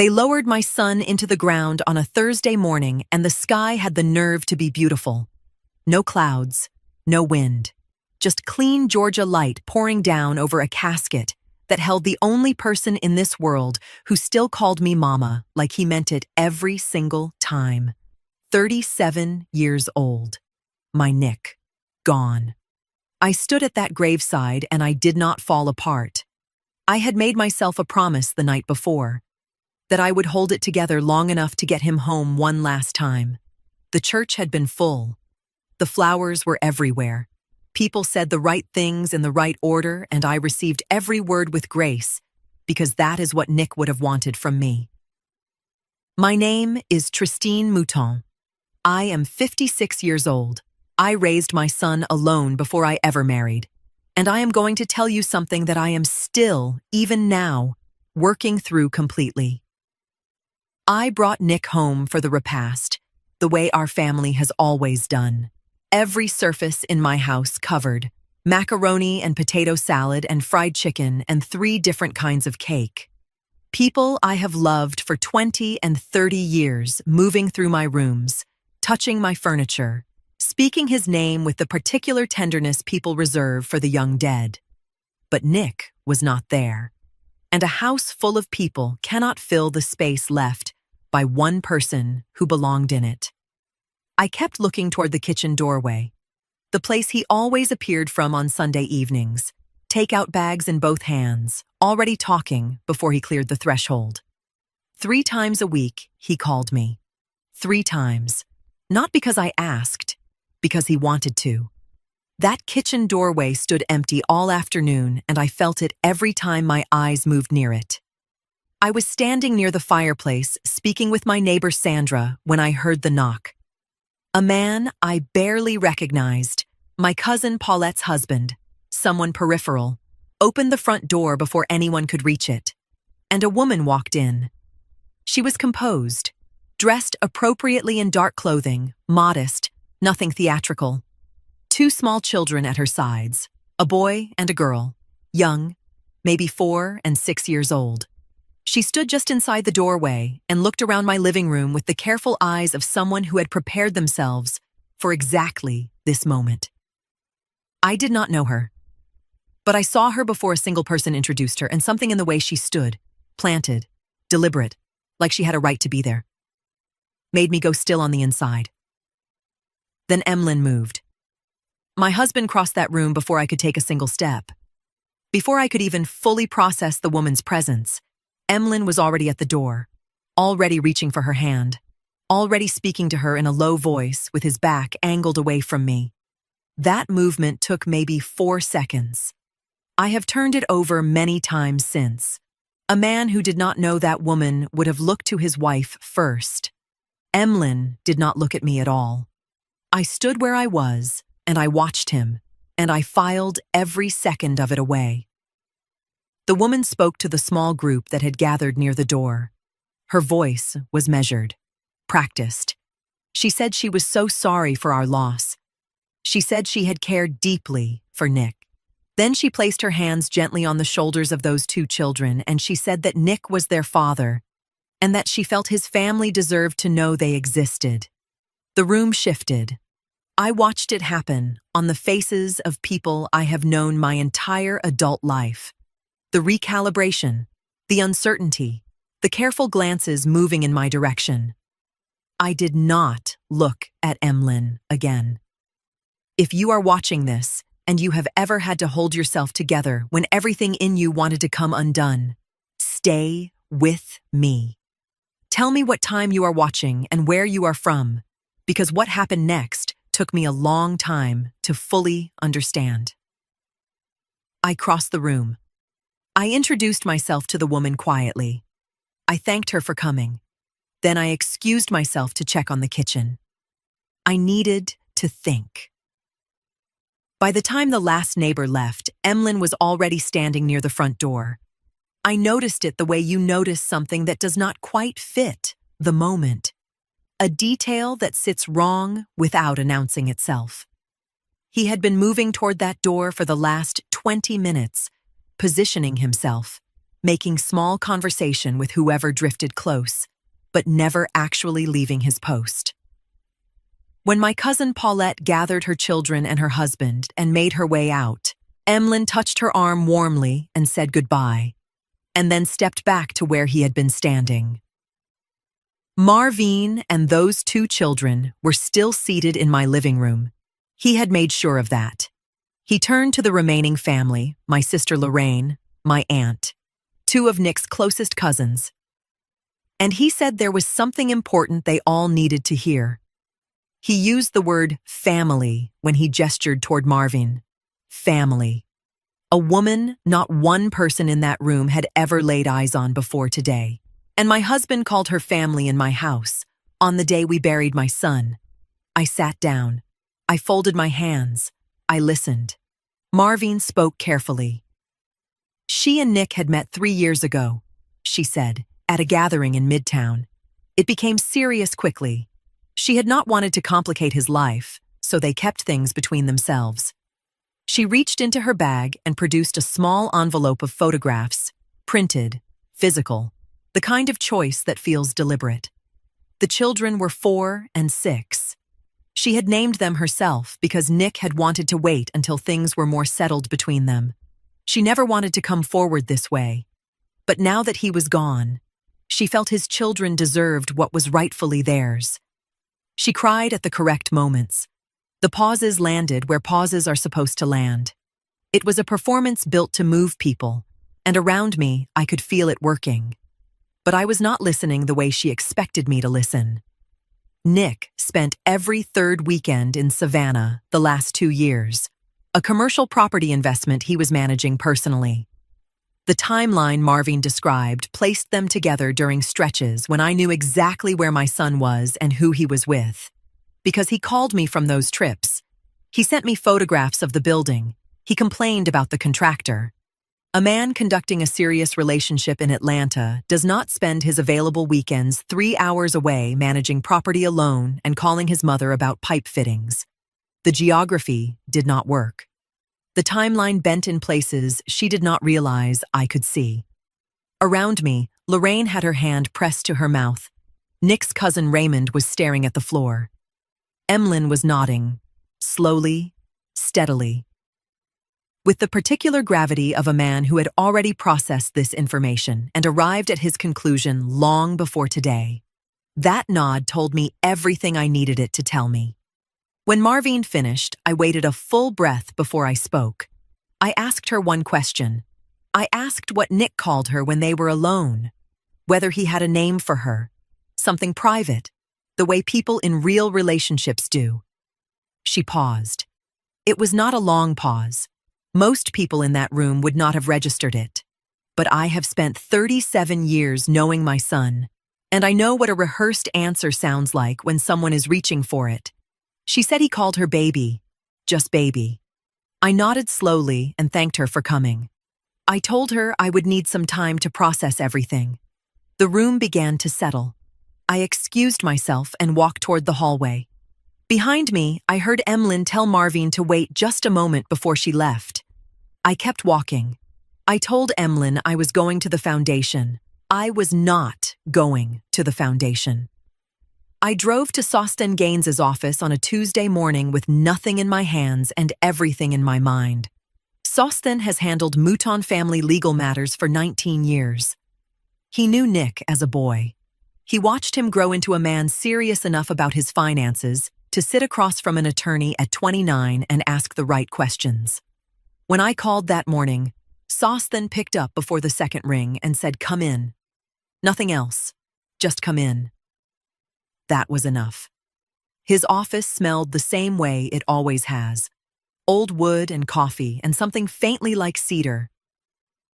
They lowered my son into the ground on a Thursday morning, and the sky had the nerve to be beautiful. No clouds, no wind, just clean Georgia light pouring down over a casket that held the only person in this world who still called me mama like he meant it every single time. 37 years old. My Nick. Gone. I stood at that graveside and I did not fall apart. I had made myself a promise the night before, that I would hold it together long enough to get him home one last time. The church had been full. The flowers were everywhere. People said the right things in the right order, and I received every word with grace, because that is what Nick would have wanted from me. My name is Tristine Mouton. I am 56 years old. I raised my son alone before I ever married. And I am going to tell you something that I am still, even now, working through completely. I brought Nick home for the repast, the way our family has always done. Every surface in my house covered, macaroni and potato salad and fried chicken and 3 different kinds of cake. People I have loved for 20 and 30 years moving through my rooms, touching my furniture, speaking his name with the particular tenderness people reserve for the young dead. But Nick was not there, and a house full of people cannot fill the space left by one person who belonged in it. I kept looking toward the kitchen doorway, the place he always appeared from on Sunday evenings, takeout bags in both hands, already talking before he cleared the threshold. 3 times a week, he called me. 3 times. Not because I asked, because he wanted to. That kitchen doorway stood empty all afternoon, and I felt it every time my eyes moved near it. I was standing near the fireplace, speaking with my neighbor Sandra, when I heard the knock. A man I barely recognized, my cousin Paulette's husband, someone peripheral, opened the front door before anyone could reach it, and a woman walked in. She was composed, dressed appropriately in dark clothing, modest, nothing theatrical. 2 small children at her sides, a boy and a girl, young, maybe 4 and 6 years old. She stood just inside the doorway and looked around my living room with the careful eyes of someone who had prepared themselves for exactly this moment. I did not know her, but I saw her before a single person introduced her, and something in the way she stood, planted, deliberate, like she had a right to be there, made me go still on the inside. Then Emlyn moved. My husband crossed that room before I could take a single step. Before I could even fully process the woman's presence, Emlyn was already at the door, already reaching for her hand, already speaking to her in a low voice with his back angled away from me. That movement took maybe 4 seconds. I have turned it over many times since. A man who did not know that woman would have looked to his wife first. Emlyn did not look at me at all. I stood where I was, and I watched him, and I filed every second of it away. The woman spoke to the small group that had gathered near the door. Her voice was measured, practiced. She said she was so sorry for our loss. She said she had cared deeply for Nick. Then she placed her hands gently on the shoulders of those 2 children, and she said that Nick was their father, and that she felt his family deserved to know they existed. The room shifted. I watched it happen on the faces of people I have known my entire adult life. The recalibration, the uncertainty, the careful glances moving in my direction. I did not look at Emlyn again. If you are watching this, and you have ever had to hold yourself together when everything in you wanted to come undone, stay with me. Tell me what time you are watching and where you are from, because what happened next took me a long time to fully understand. I crossed the room. I introduced myself to the woman quietly. I thanked her for coming. Then I excused myself to check on the kitchen. I needed to think. By the time the last neighbor left, Emlyn was already standing near the front door. I noticed it the way you notice something that does not quite fit the moment. A detail that sits wrong without announcing itself. He had been moving toward that door for the last 20 minutes, positioning himself, making small conversation with whoever drifted close, but never actually leaving his post. When my cousin Paulette gathered her children and her husband and made her way out, Emlyn touched her arm warmly and said goodbye, and then stepped back to where he had been standing. Marvin and those two children were still seated in my living room. He had made sure of that. He turned to the remaining family, my sister Lorraine, my aunt, two of Nick's closest cousins, and he said there was something important they all needed to hear. He used the word family when he gestured toward Marvin. Family. A woman not one person in that room had ever laid eyes on before today. And my husband called her family in my house, on the day we buried my son. I sat down. I folded my hands. I listened. Marvin spoke carefully. She and Nick had met 3 years ago, she said, at a gathering in Midtown. It became serious quickly. She had not wanted to complicate his life, so they kept things between themselves. She reached into her bag and produced a small envelope of photographs, printed, physical, the kind of choice that feels deliberate. The children were 4 and 6. She had named them herself because Nick had wanted to wait until things were more settled between them. She never wanted to come forward this way. But now that he was gone, she felt his children deserved what was rightfully theirs. She cried at the correct moments. The pauses landed where pauses are supposed to land. It was a performance built to move people, and around me I could feel it working. But I was not listening the way she expected me to listen. Nick spent every third weekend in Savannah the last 2 years, a commercial property investment he was managing personally. The timeline Marvin described placed them together during stretches when I knew exactly where my son was and who he was with. Because he called me from those trips. He sent me photographs of the building. He complained about the contractor. A man conducting a serious relationship in Atlanta does not spend his available weekends 3 hours away managing property alone and calling his mother about pipe fittings. The geography did not work. The timeline bent in places she did not realize I could see. Around me, Lorraine had her hand pressed to her mouth. Nick's cousin Raymond was staring at the floor. Emlyn was nodding, slowly, steadily. With the particular gravity of a man who had already processed this information and arrived at his conclusion long before today. That nod told me everything I needed it to tell me. When Marvin finished, I waited a full breath before I spoke. I asked her one question. I asked what Nick called her when they were alone, whether he had a name for her, something private, the way people in real relationships do. She paused. It was not a long pause. Most people in that room would not have registered it. But I have spent 37 years knowing my son, and I know what a rehearsed answer sounds like when someone is reaching for it. She said he called her baby, just baby. I nodded slowly and thanked her for coming. I told her I would need some time to process everything. The room began to settle. I excused myself and walked toward the hallway. Behind me, I heard Emlyn tell Marvin to wait just a moment before she left. I kept walking. I told Emlyn I was going to the foundation. I was not going to the foundation. I drove to Sostin Gaines's office on a Tuesday morning with nothing in my hands and everything in my mind. Sostin has handled Mouton family legal matters for 19 years. He knew Nick as a boy. He watched him grow into a man serious enough about his finances to sit across from an attorney at 29 and ask the right questions. When I called that morning, Sostin picked up before the second ring and said, "Come in." Nothing else. Just come in. That was enough. His office smelled the same way it always has. Old wood and coffee and something faintly like cedar.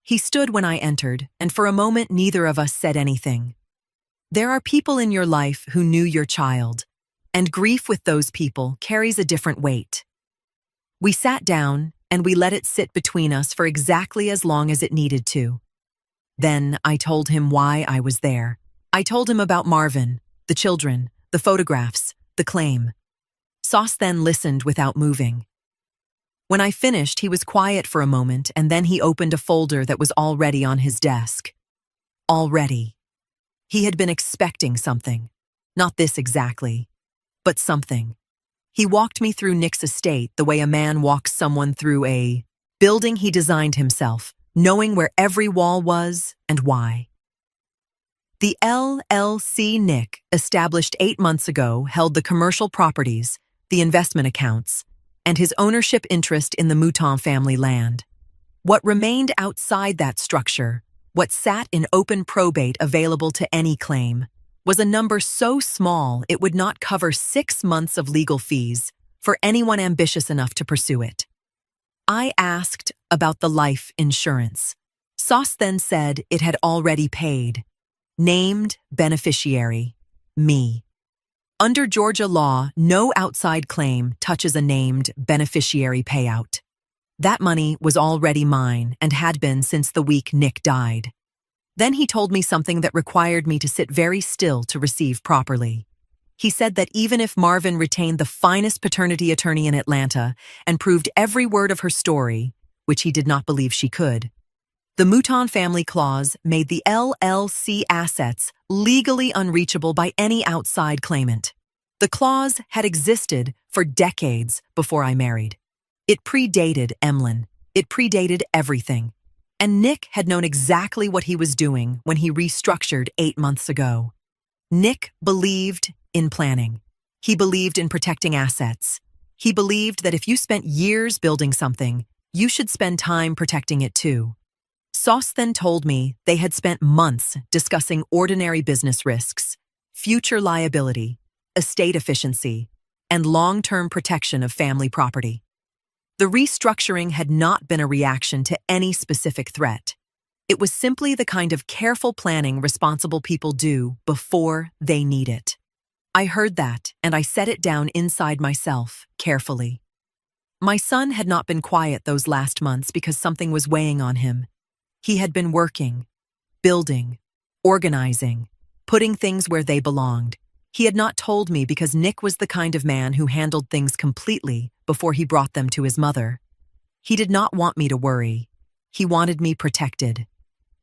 He stood when I entered, and for a moment neither of us said anything. There are people in your life who knew your child, and grief with those people carries a different weight. We sat down, and we let it sit between us for exactly as long as it needed to. Then I told him why I was there. I told him about Marvin, the children, the photographs, the claim. Sauce then listened without moving. When I finished, he was quiet for a moment, and then he opened a folder that was already on his desk. Already. He had been expecting something. Not this exactly, but something. He walked me through Nick's estate the way a man walks someone through a building he designed himself, knowing where every wall was and why. The LLC Nick, established 8 months ago, held the commercial properties, the investment accounts, and his ownership interest in the Mouton family land. What remained outside that structure, what sat in open probate available to any claim, was a number so small it would not cover 6 months of legal fees for anyone ambitious enough to pursue it. I asked about the life insurance. Sauce then said it had already paid. Named beneficiary, me. Under Georgia law, no outside claim touches a named beneficiary payout. That money was already mine and had been since the week Nick died. Then he told me something that required me to sit very still to receive properly. He said that even if Marvin retained the finest paternity attorney in Atlanta and proved every word of her story, which he did not believe she could, the Mouton family clause made the LLC assets legally unreachable by any outside claimant. The clause had existed for decades before I married. It predated Emlyn. It predated everything. And Nick had known exactly what he was doing when he restructured 8 months ago. Nick believed in planning. He believed in protecting assets. He believed that if you spent years building something, you should spend time protecting it too. Sauce then told me they had spent months discussing ordinary business risks, future liability, estate efficiency, and long-term protection of family property. The restructuring had not been a reaction to any specific threat. It was simply the kind of careful planning responsible people do before they need it. I heard that, and I set it down inside myself, carefully. My son had not been quiet those last months because something was weighing on him. He had been working, building, organizing, putting things where they belonged. He had not told me because Nick was the kind of man who handled things completely before he brought them to his mother. He did not want me to worry. He wanted me protected.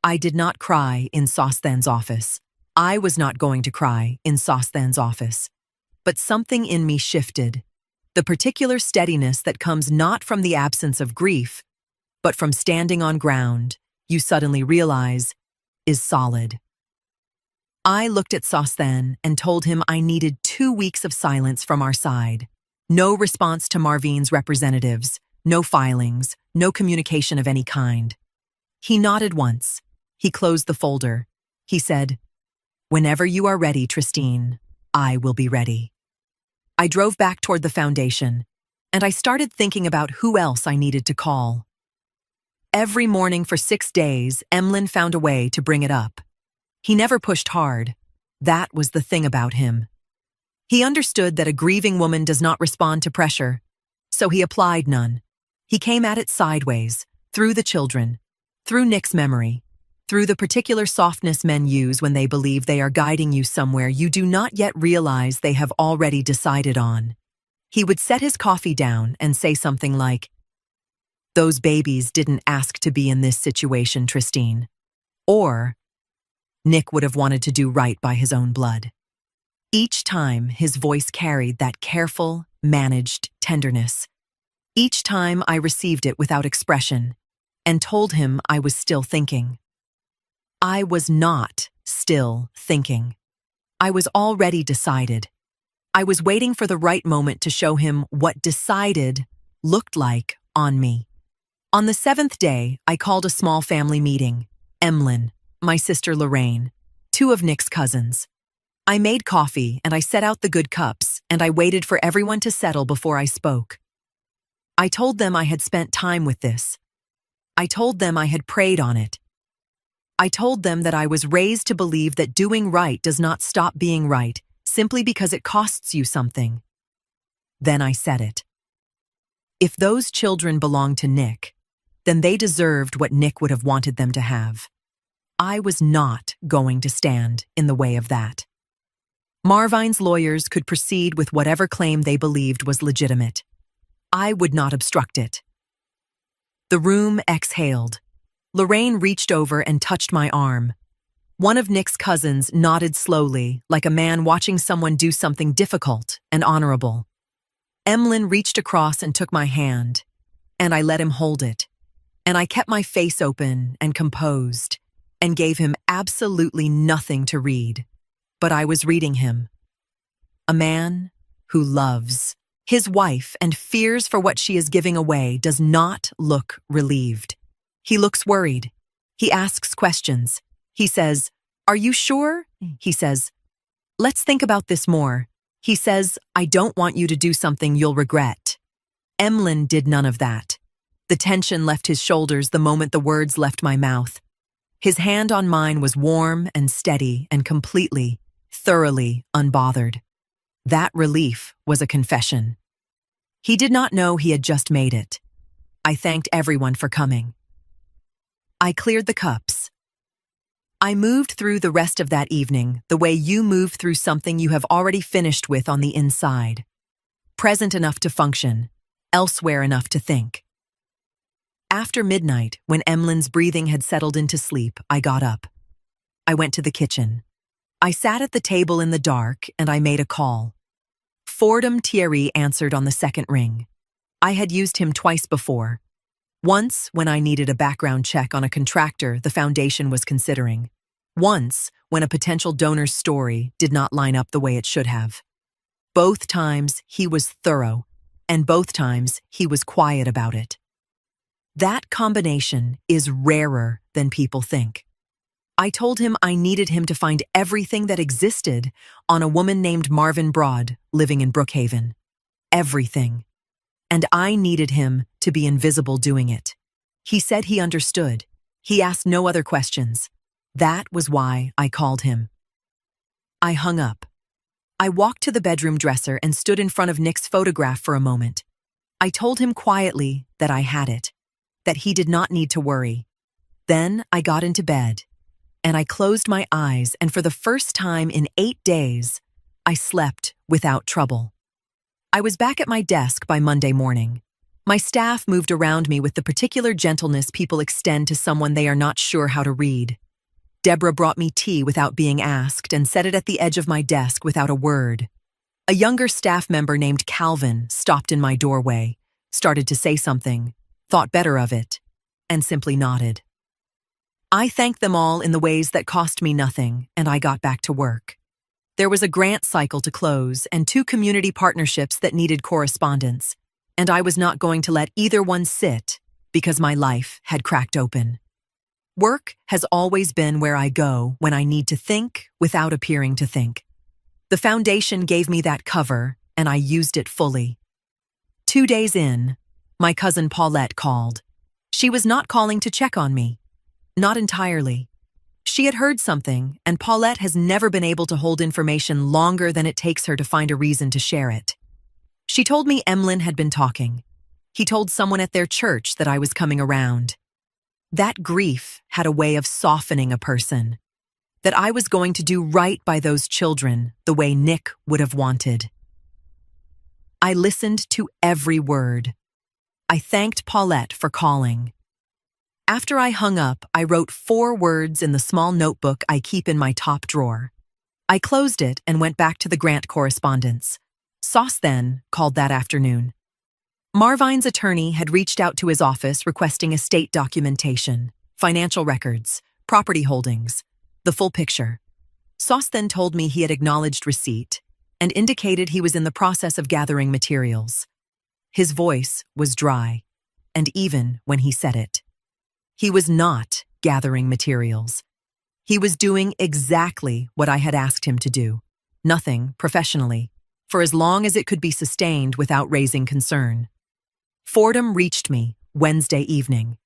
I did not cry in Sauce-Than's office. I was not going to cry in Sauce-Than's office. But something in me shifted. The particular steadiness that comes not from the absence of grief, but from standing on ground, you suddenly realize, is solid. I looked at Sauce-Than and told him I needed 2 weeks of silence from our side. No response to Marvin's representatives, no filings, no communication of any kind. He nodded once. He closed the folder. He said, "Whenever you are ready, Tristine, I will be ready." I drove back toward the foundation, and I started thinking about who else I needed to call. Every morning for 6 days, Emlyn found a way to bring it up. He never pushed hard. That was the thing about him. He understood that a grieving woman does not respond to pressure, so he applied none. He came at it sideways, through the children, through Nick's memory, through the particular softness men use when they believe they are guiding you somewhere you do not yet realize they have already decided on. He would set his coffee down and say something like, "Those babies didn't ask to be in this situation, Tristine." Or, "Nick would have wanted to do right by his own blood." Each time, his voice carried that careful, managed tenderness. Each time I received it without expression and told him I was still thinking. I was not still thinking. I was already decided. I was waiting for the right moment to show him what decided looked like on me. On the 7th day, I called a small family meeting. Emlyn, my sister Lorraine, 2 of Nick's cousins. I made coffee and I set out the good cups and I waited for everyone to settle before I spoke. I told them I had spent time with this. I told them I had prayed on it. I told them that I was raised to believe that doing right does not stop being right simply because it costs you something. Then I said it. If those children belonged to Nick, then they deserved what Nick would have wanted them to have. I was not going to stand in the way of that. Marvin's lawyers could proceed with whatever claim they believed was legitimate. I would not obstruct it. The room exhaled. Lorraine reached over and touched my arm. One of Nick's cousins nodded slowly, like a man watching someone do something difficult and honorable. Emlyn reached across and took my hand, and I let him hold it. And I kept my face open and composed, and gave him absolutely nothing to read. But I was reading him. A man who loves his wife and fears for what she is giving away does not look relieved. He looks worried. He asks questions. He says, "Are you sure?" He says, "Let's think about this more." He says, "I don't want you to do something you'll regret." Emlyn did none of that. The tension left his shoulders the moment the words left my mouth. His hand on mine was warm and steady and completely, thoroughly unbothered. That relief was a confession. He did not know he had just made it. I thanked everyone for coming. I cleared the cups. I moved through the rest of that evening the way you move through something you have already finished with on the inside. Present enough to function, elsewhere enough to think. After midnight, when Emlyn's breathing had settled into sleep, I got up. I went to the kitchen. I sat at the table in the dark and I made a call. Fordham Thierry answered on the second ring. I had used him twice before. Once, when I needed a background check on a contractor the foundation was considering. Once, when a potential donor's story did not line up the way it should have. Both times, he was thorough, and both times, he was quiet about it. That combination is rarer than people think. I told him I needed him to find everything that existed on a woman named Marvin Broad living in Brookhaven. Everything. And I needed him to be invisible doing it. He said he understood. He asked no other questions. That was why I called him. I hung up. I walked to the bedroom dresser and stood in front of Nick's photograph for a moment. I told him quietly that I had it, that he did not need to worry. Then I got into bed, and I closed my eyes, and for the first time in 8 days, I slept without trouble. I was back at my desk by Monday morning. My staff moved around me with the particular gentleness people extend to someone they are not sure how to read. Deborah brought me tea without being asked and set it at the edge of my desk without a word. A younger staff member named Calvin stopped in my doorway, started to say something, thought better of it, and simply nodded. I thanked them all in the ways that cost me nothing, and I got back to work. There was a grant cycle to close and 2 community partnerships that needed correspondence, and I was not going to let either one sit because my life had cracked open. Work has always been where I go when I need to think without appearing to think. The foundation gave me that cover, and I used it fully. 2 days in, my cousin Paulette called. She was not calling to check on me. Not entirely. She had heard something, and Paulette has never been able to hold information longer than it takes her to find a reason to share it. She told me Emlyn had been talking. He told someone at their church that I was coming around. That grief had a way of softening a person. That I was going to do right by those children the way Nick would have wanted. I listened to every word. I thanked Paulette for calling. After I hung up, I wrote 4 words in the small notebook I keep in my top drawer. I closed it and went back to the grant correspondence. Sauce then called that afternoon. Marvine's attorney had reached out to his office requesting estate documentation, financial records, property holdings, the full picture. Sauce then told me he had acknowledged receipt and indicated he was in the process of gathering materials. His voice was dry, and even when he said it. He was not gathering materials. He was doing exactly what I had asked him to do, nothing professionally, for as long as it could be sustained without raising concern. Fordham reached me Wednesday evening.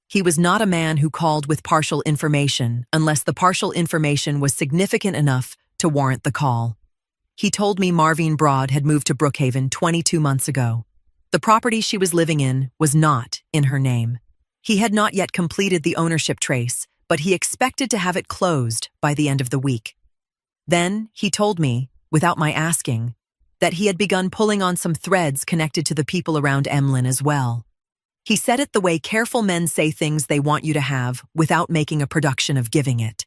He was not a man who called with partial information unless the partial information was significant enough to warrant the call. He told me Marvin Broad had moved to Brookhaven 22 months ago. The property she was living in was not in her name. He had not yet completed the ownership trace, but he expected to have it closed by the end of the week. Then he told me, without my asking, that he had begun pulling on some threads connected to the people around Emlyn as well. He said it the way careful men say things they want you to have without making a production of giving it.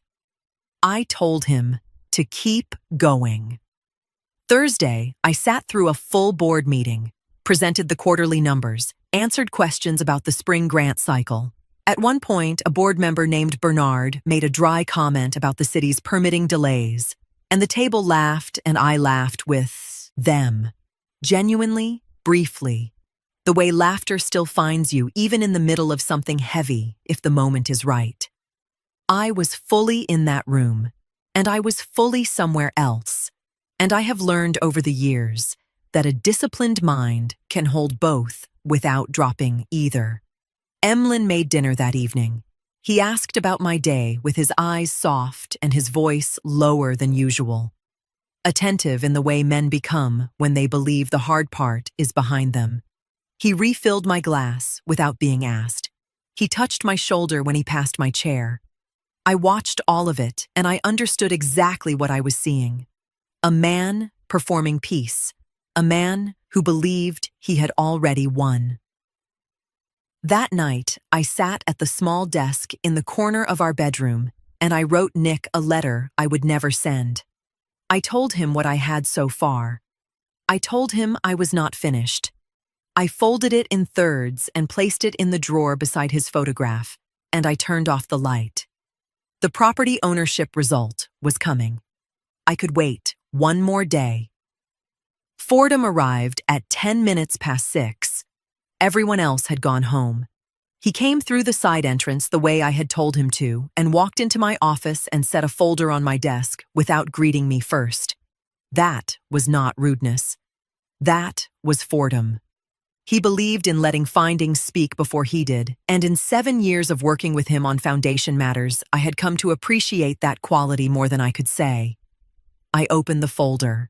I told him to keep going. Thursday, I sat through a full board meeting, presented the quarterly numbers, answered questions about the spring grant cycle. At one point, a board member named Bernard made a dry comment about the city's permitting delays, and the table laughed and I laughed with them. Genuinely, briefly. The way laughter still finds you even in the middle of something heavy if the moment is right. I was fully in that room, and I was fully somewhere else, and I have learned over the years that a disciplined mind can hold both without dropping either. Emlyn made dinner that evening. He asked about my day with his eyes soft and his voice lower than usual. Attentive in the way men become when they believe the hard part is behind them. He refilled my glass without being asked. He touched my shoulder when he passed my chair. I watched all of it, and I understood exactly what I was seeing. A man performing peace. A man who believed he had already won. That night, I sat at the small desk in the corner of our bedroom, and I wrote Nick a letter I would never send. I told him what I had so far. I told him I was not finished. I folded it in thirds and placed it in the drawer beside his photograph, and I turned off the light. The property ownership result was coming. I could wait one more day. Fordham arrived at 10 minutes past 6. Everyone else had gone home. He came through the side entrance the way I had told him to and walked into my office and set a folder on my desk without greeting me first. That was not rudeness. That was Fordham. He believed in letting findings speak before he did, and in 7 years of working with him on foundation matters, I had come to appreciate that quality more than I could say. I opened the folder.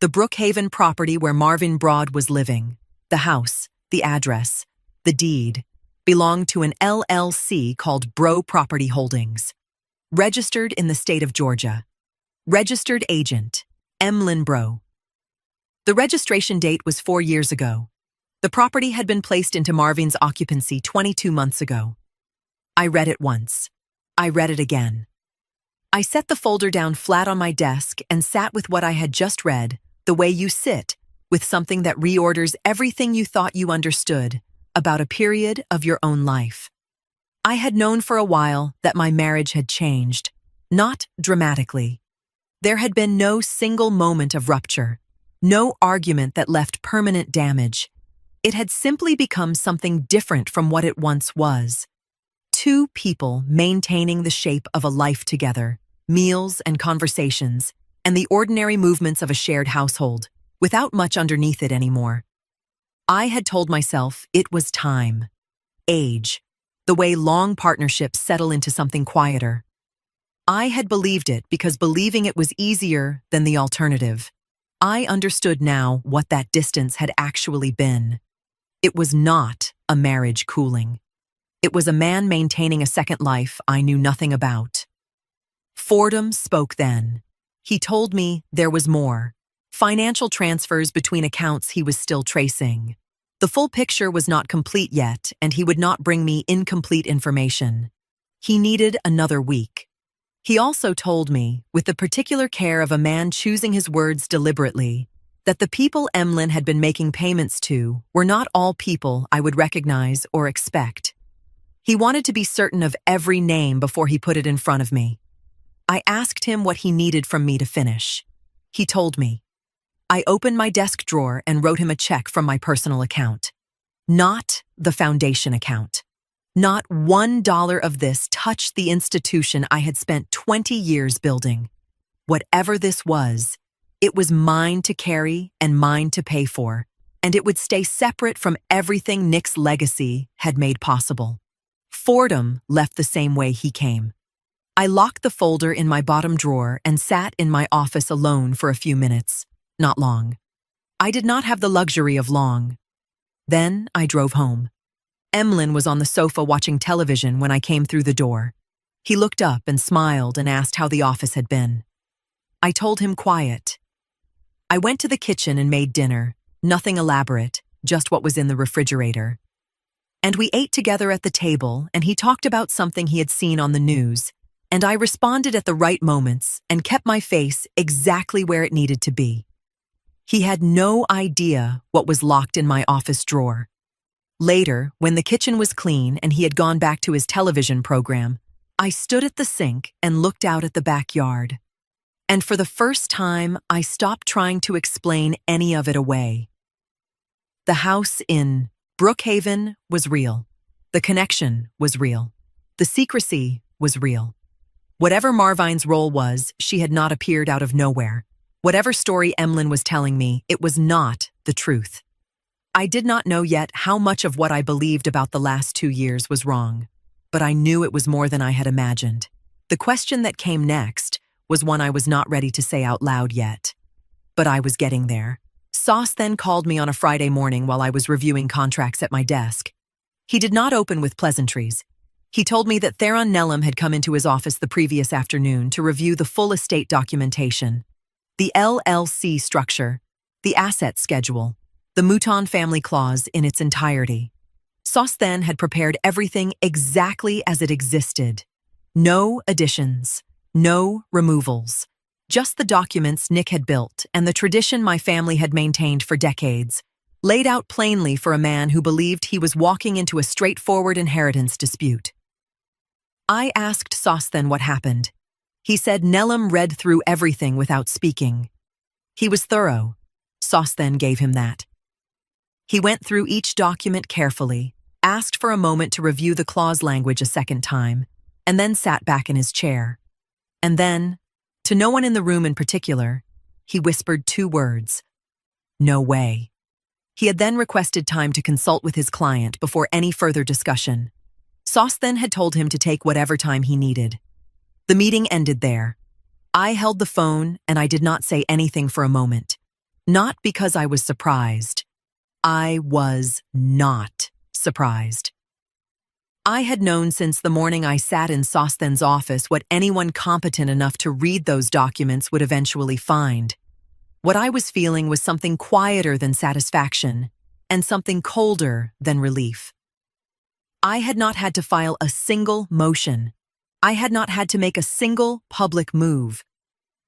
The Brookhaven property where Marvin Broad was living, the house, the address, the deed, belonged to an LLC called Bro Property Holdings. Registered in the state of Georgia. Registered agent, Emlyn Bro. The registration date was 4 years ago. The property had been placed into Marvin's occupancy 22 months ago. I read it once. I read it again. I set the folder down flat on my desk and sat with what I had just read, the way you sit, with something that reorders everything you thought you understood about a period of your own life. I had known for a while that my marriage had changed, not dramatically. There had been no single moment of rupture, no argument that left permanent damage. It had simply become something different from what it once was. Two people maintaining the shape of a life together, meals and conversations, and the ordinary movements of a shared household, without much underneath it anymore. I had told myself it was time. Age. The way long partnerships settle into something quieter. I had believed it because believing it was easier than the alternative. I understood now what that distance had actually been. It was not a marriage cooling. It was a man maintaining a second life I knew nothing about. Fordham spoke then. He told me there was more. Financial transfers between accounts he was still tracing. The full picture was not complete yet, and he would not bring me incomplete information. He needed another week. He also told me, with the particular care of a man choosing his words deliberately, that the people Emlyn had been making payments to were not all people I would recognize or expect. He wanted to be certain of every name before he put it in front of me. I asked him what he needed from me to finish. He told me. I opened my desk drawer and wrote him a check from my personal account. Not the foundation account. Not $1 of this touched the institution I had spent 20 years building. Whatever this was, it was mine to carry and mine to pay for, and it would stay separate from everything Nick's legacy had made possible. Fordham left the same way he came. I locked the folder in my bottom drawer and sat in my office alone for a few minutes. Not long. I did not have the luxury of long. Then I drove home. Emlyn was on the sofa watching television when I came through the door. He looked up and smiled and asked how the office had been. I told him quiet. I went to the kitchen and made dinner, nothing elaborate, just what was in the refrigerator. And we ate together at the table, and he talked about something he had seen on the news, and I responded at the right moments and kept my face exactly where it needed to be. He had no idea what was locked in my office drawer. Later, when the kitchen was clean and he had gone back to his television program, I stood at the sink and looked out at the backyard. And for the first time, I stopped trying to explain any of it away. The house in Brookhaven was real. The connection was real. The secrecy was real. Whatever Marvine's role was, she had not appeared out of nowhere. Whatever story Emlyn was telling me, it was not the truth. I did not know yet how much of what I believed about the last 2 years was wrong, but I knew it was more than I had imagined. The question that came next was one I was not ready to say out loud yet. But I was getting there. Sauce then called me on a Friday morning while I was reviewing contracts at my desk. He did not open with pleasantries. He told me that Theron Nellam had come into his office the previous afternoon to review the full estate documentation, the LLC structure, the asset schedule, the Mouton family clause in its entirety. Sauce then had prepared everything exactly as it existed. No additions, no removals. Just the documents Nick had built and the tradition my family had maintained for decades, laid out plainly for a man who believed he was walking into a straightforward inheritance dispute. I asked Sauce then what happened. He said Nellam read through everything without speaking. He was thorough. Sauce then gave him that. He went through each document carefully, asked for a moment to review the clause language a second time, and then sat back in his chair. And then, to no one in the room in particular, he whispered 2 words. No way. He had then requested time to consult with his client before any further discussion. Sauce then had told him to take whatever time he needed. The meeting ended there. I held the phone and I did not say anything for a moment. Not because I was surprised. I was not surprised. I had known since the morning I sat in Sauce then's office what anyone competent enough to read those documents would eventually find. What I was feeling was something quieter than satisfaction and something colder than relief. I had not had to file a single motion. I had not had to make a single public move.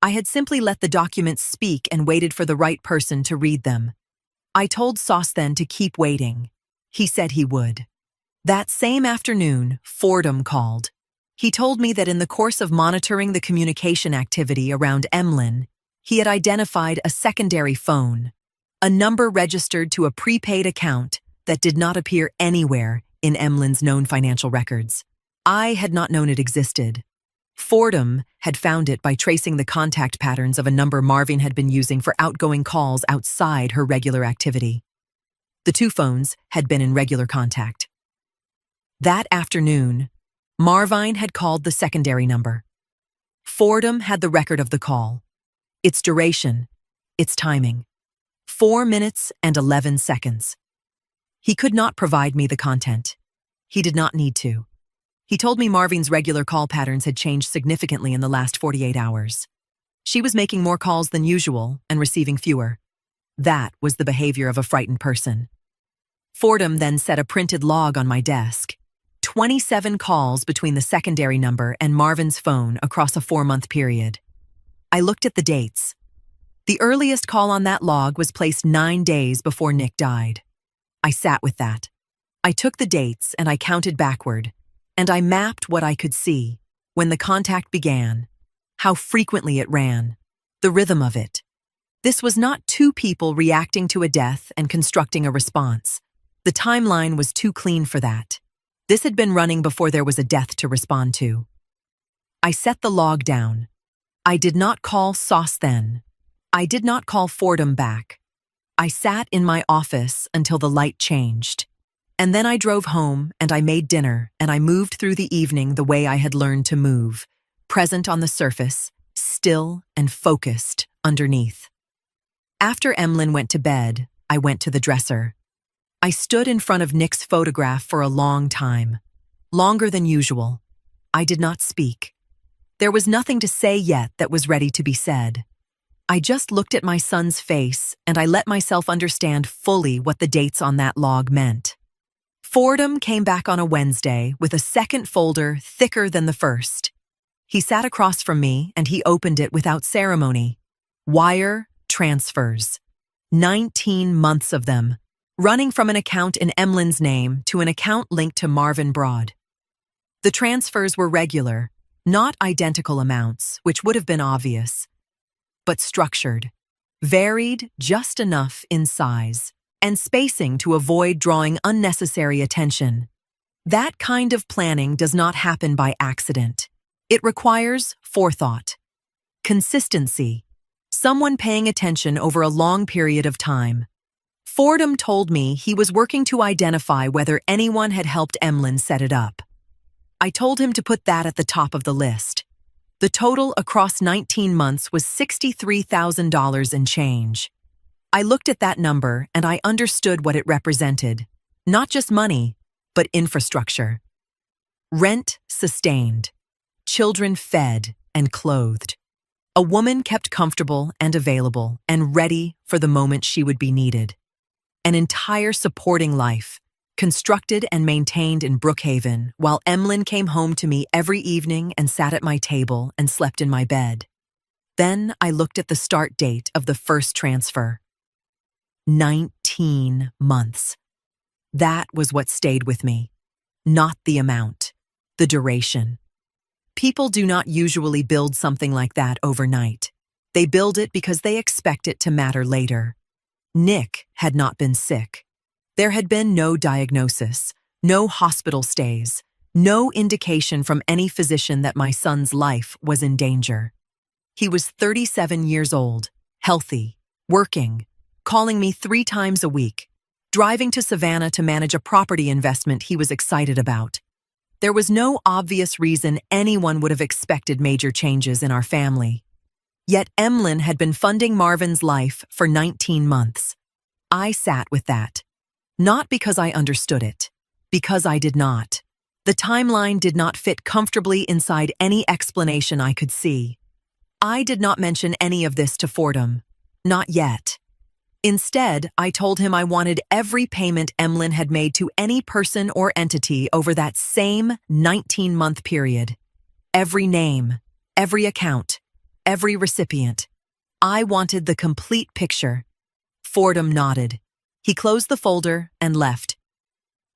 I had simply let the documents speak and waited for the right person to read them. I told Sauce then to keep waiting. He said he would. That same afternoon, Fordham called. He told me that in the course of monitoring the communication activity around Emlyn, he had identified a secondary phone, a number registered to a prepaid account that did not appear anywhere in Emlyn's known financial records. I had not known it existed. Fordham had found it by tracing the contact patterns of a number Marvine had been using for outgoing calls outside her regular activity. The 2 phones had been in regular contact. That afternoon, Marvine had called the secondary number. Fordham had the record of the call, its duration, its timing, 4 minutes and 11 seconds. He could not provide me the content. He did not need to. He told me Marvine's regular call patterns had changed significantly in the last 48 hours. She was making more calls than usual and receiving fewer. That was the behavior of a frightened person. Fordham then set a printed log on my desk. 27 calls between the secondary number and Marvin's phone across a 4-month period. I looked at the dates. The earliest call on that log was placed 9 days before Nick died. I sat with that. I took the dates and I counted backward, and I mapped what I could see, when the contact began, how frequently it ran, the rhythm of it. This was not 2 people reacting to a death and constructing a response. The timeline was too clean for that. This had been running before there was a death to respond to. I set the log down. I did not call Sauce then. I did not call Fordham back. I sat in my office until the light changed. And then I drove home and I made dinner and I moved through the evening the way I had learned to move, present on the surface, still and focused underneath. After Emlyn went to bed, I went to the dresser. I stood in front of Nick's photograph for a long time, longer than usual. I did not speak. There was nothing to say yet that was ready to be said. I just looked at my son's face and I let myself understand fully what the dates on that log meant. Fordham came back on a Wednesday with a second folder thicker than the first. He sat across from me and he opened it without ceremony. Wire transfers. 19 months of them, running from an account in Emlyn's name to an account linked to Marvin Broad. The transfers were regular, not identical amounts, which would have been obvious, but structured, varied just enough in size, and spacing to avoid drawing unnecessary attention. That kind of planning does not happen by accident. It requires forethought, consistency, someone paying attention over a long period of time. Fordham told me he was working to identify whether anyone had helped Emlyn set it up. I told him to put that at the top of the list. The total across 19 months was $63,000 and change. I looked at that number and I understood what it represented. Not just money, but infrastructure. Rent sustained. Children fed and clothed. A woman kept comfortable and available and ready for the moment she would be needed. An entire supporting life, constructed and maintained in Brookhaven, while Emlyn came home to me every evening and sat at my table and slept in my bed. Then I looked at the start date of the first transfer. 19 months. That was what stayed with me. Not the amount, the duration. People do not usually build something like that overnight. They build it because they expect it to matter later. Nick had not been sick. There had been no diagnosis, no hospital stays, no indication from any physician that my son's life was in danger. He was 37 years old, healthy, working, calling me 3 times a week, driving to Savannah to manage a property investment he was excited about. There was no obvious reason anyone would have expected major changes in our family. Yet Emlyn had been funding Marvin's life for 19 months. I sat with that. Not because I understood it, because I did not. The timeline did not fit comfortably inside any explanation I could see. I did not mention any of this to Fordham. Not yet. Instead, I told him I wanted every payment Emlyn had made to any person or entity over that same 19-month period. Every name, every account, every recipient. I wanted the complete picture. Fordham nodded. He closed the folder and left.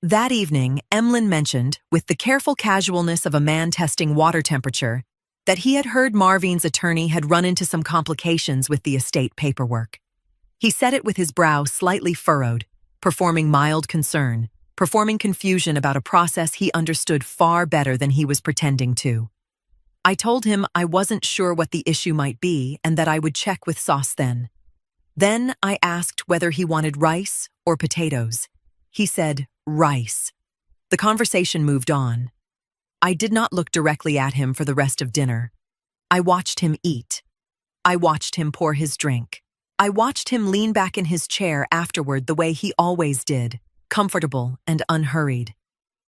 That evening, Emlyn mentioned, with the careful casualness of a man testing water temperature, that he had heard Marvin's attorney had run into some complications with the estate paperwork. He said it with his brow slightly furrowed, performing mild concern, performing confusion about a process he understood far better than he was pretending to. I told him I wasn't sure what the issue might be and that I would check with Sauce then. Then I asked whether he wanted rice or potatoes. He said, rice. The conversation moved on. I did not look directly at him for the rest of dinner. I watched him eat. I watched him pour his drink. I watched him lean back in his chair afterward the way he always did, comfortable and unhurried.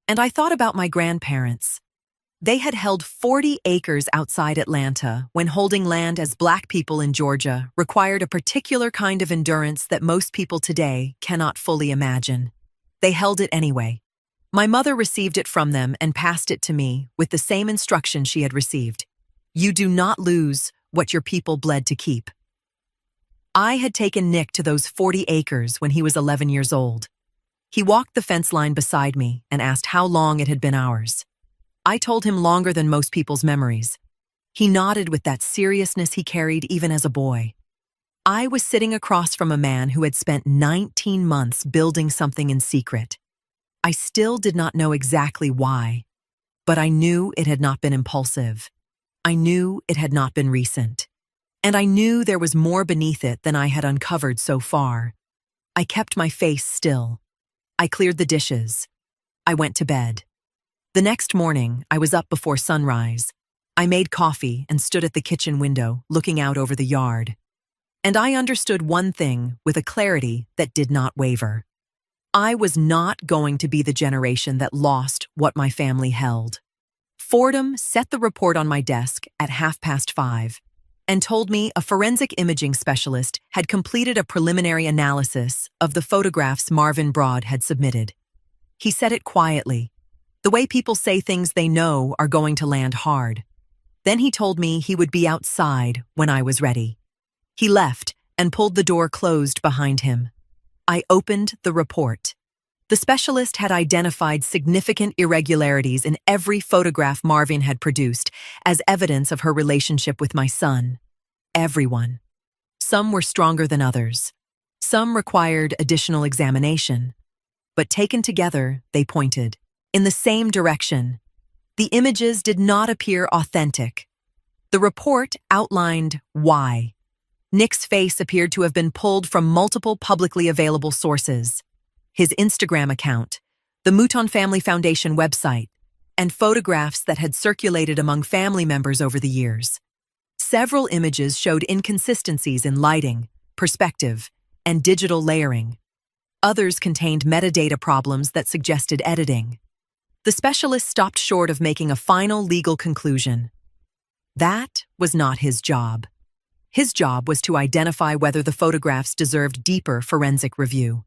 And I thought about my grandparents. They had held 40 acres outside Atlanta when holding land as Black people in Georgia required a particular kind of endurance that most people today cannot fully imagine. They held it anyway. My mother received it from them and passed it to me with the same instruction she had received. You do not lose what your people bled to keep. I had taken Nick to those 40 acres when he was 11 years old. He walked the fence line beside me and asked how long it had been ours. I told him longer than most people's memories. He nodded with that seriousness he carried even as a boy. I was sitting across from a man who had spent 19 months building something in secret. I still did not know exactly why, but I knew it had not been impulsive. I knew it had not been recent. And I knew there was more beneath it than I had uncovered so far. I kept my face still. I cleared the dishes. I went to bed. The next morning, I was up before sunrise. I made coffee and stood at the kitchen window, looking out over the yard. And I understood one thing with a clarity that did not waver. I was not going to be the generation that lost what my family held. Fordham set the report on my desk at 5:30 and told me a forensic imaging specialist had completed a preliminary analysis of the photographs Marvin Broad had submitted. He said it quietly, the way people say things they know are going to land hard. Then he told me he would be outside when I was ready. He left and pulled the door closed behind him. I opened the report. The specialist had identified significant irregularities in every photograph Marvin had produced as evidence of her relationship with my son. Everyone. Some were stronger than others. Some required additional examination. But taken together, they pointed in the same direction. The images did not appear authentic. The report outlined why. Nick's face appeared to have been pulled from multiple publicly available sources. His Instagram account, the Mouton Family Foundation website, and photographs that had circulated among family members over the years. Several images showed inconsistencies in lighting, perspective, and digital layering. Others contained metadata problems that suggested editing. The specialist stopped short of making a final legal conclusion. That was not his job. His job was to identify whether the photographs deserved deeper forensic review.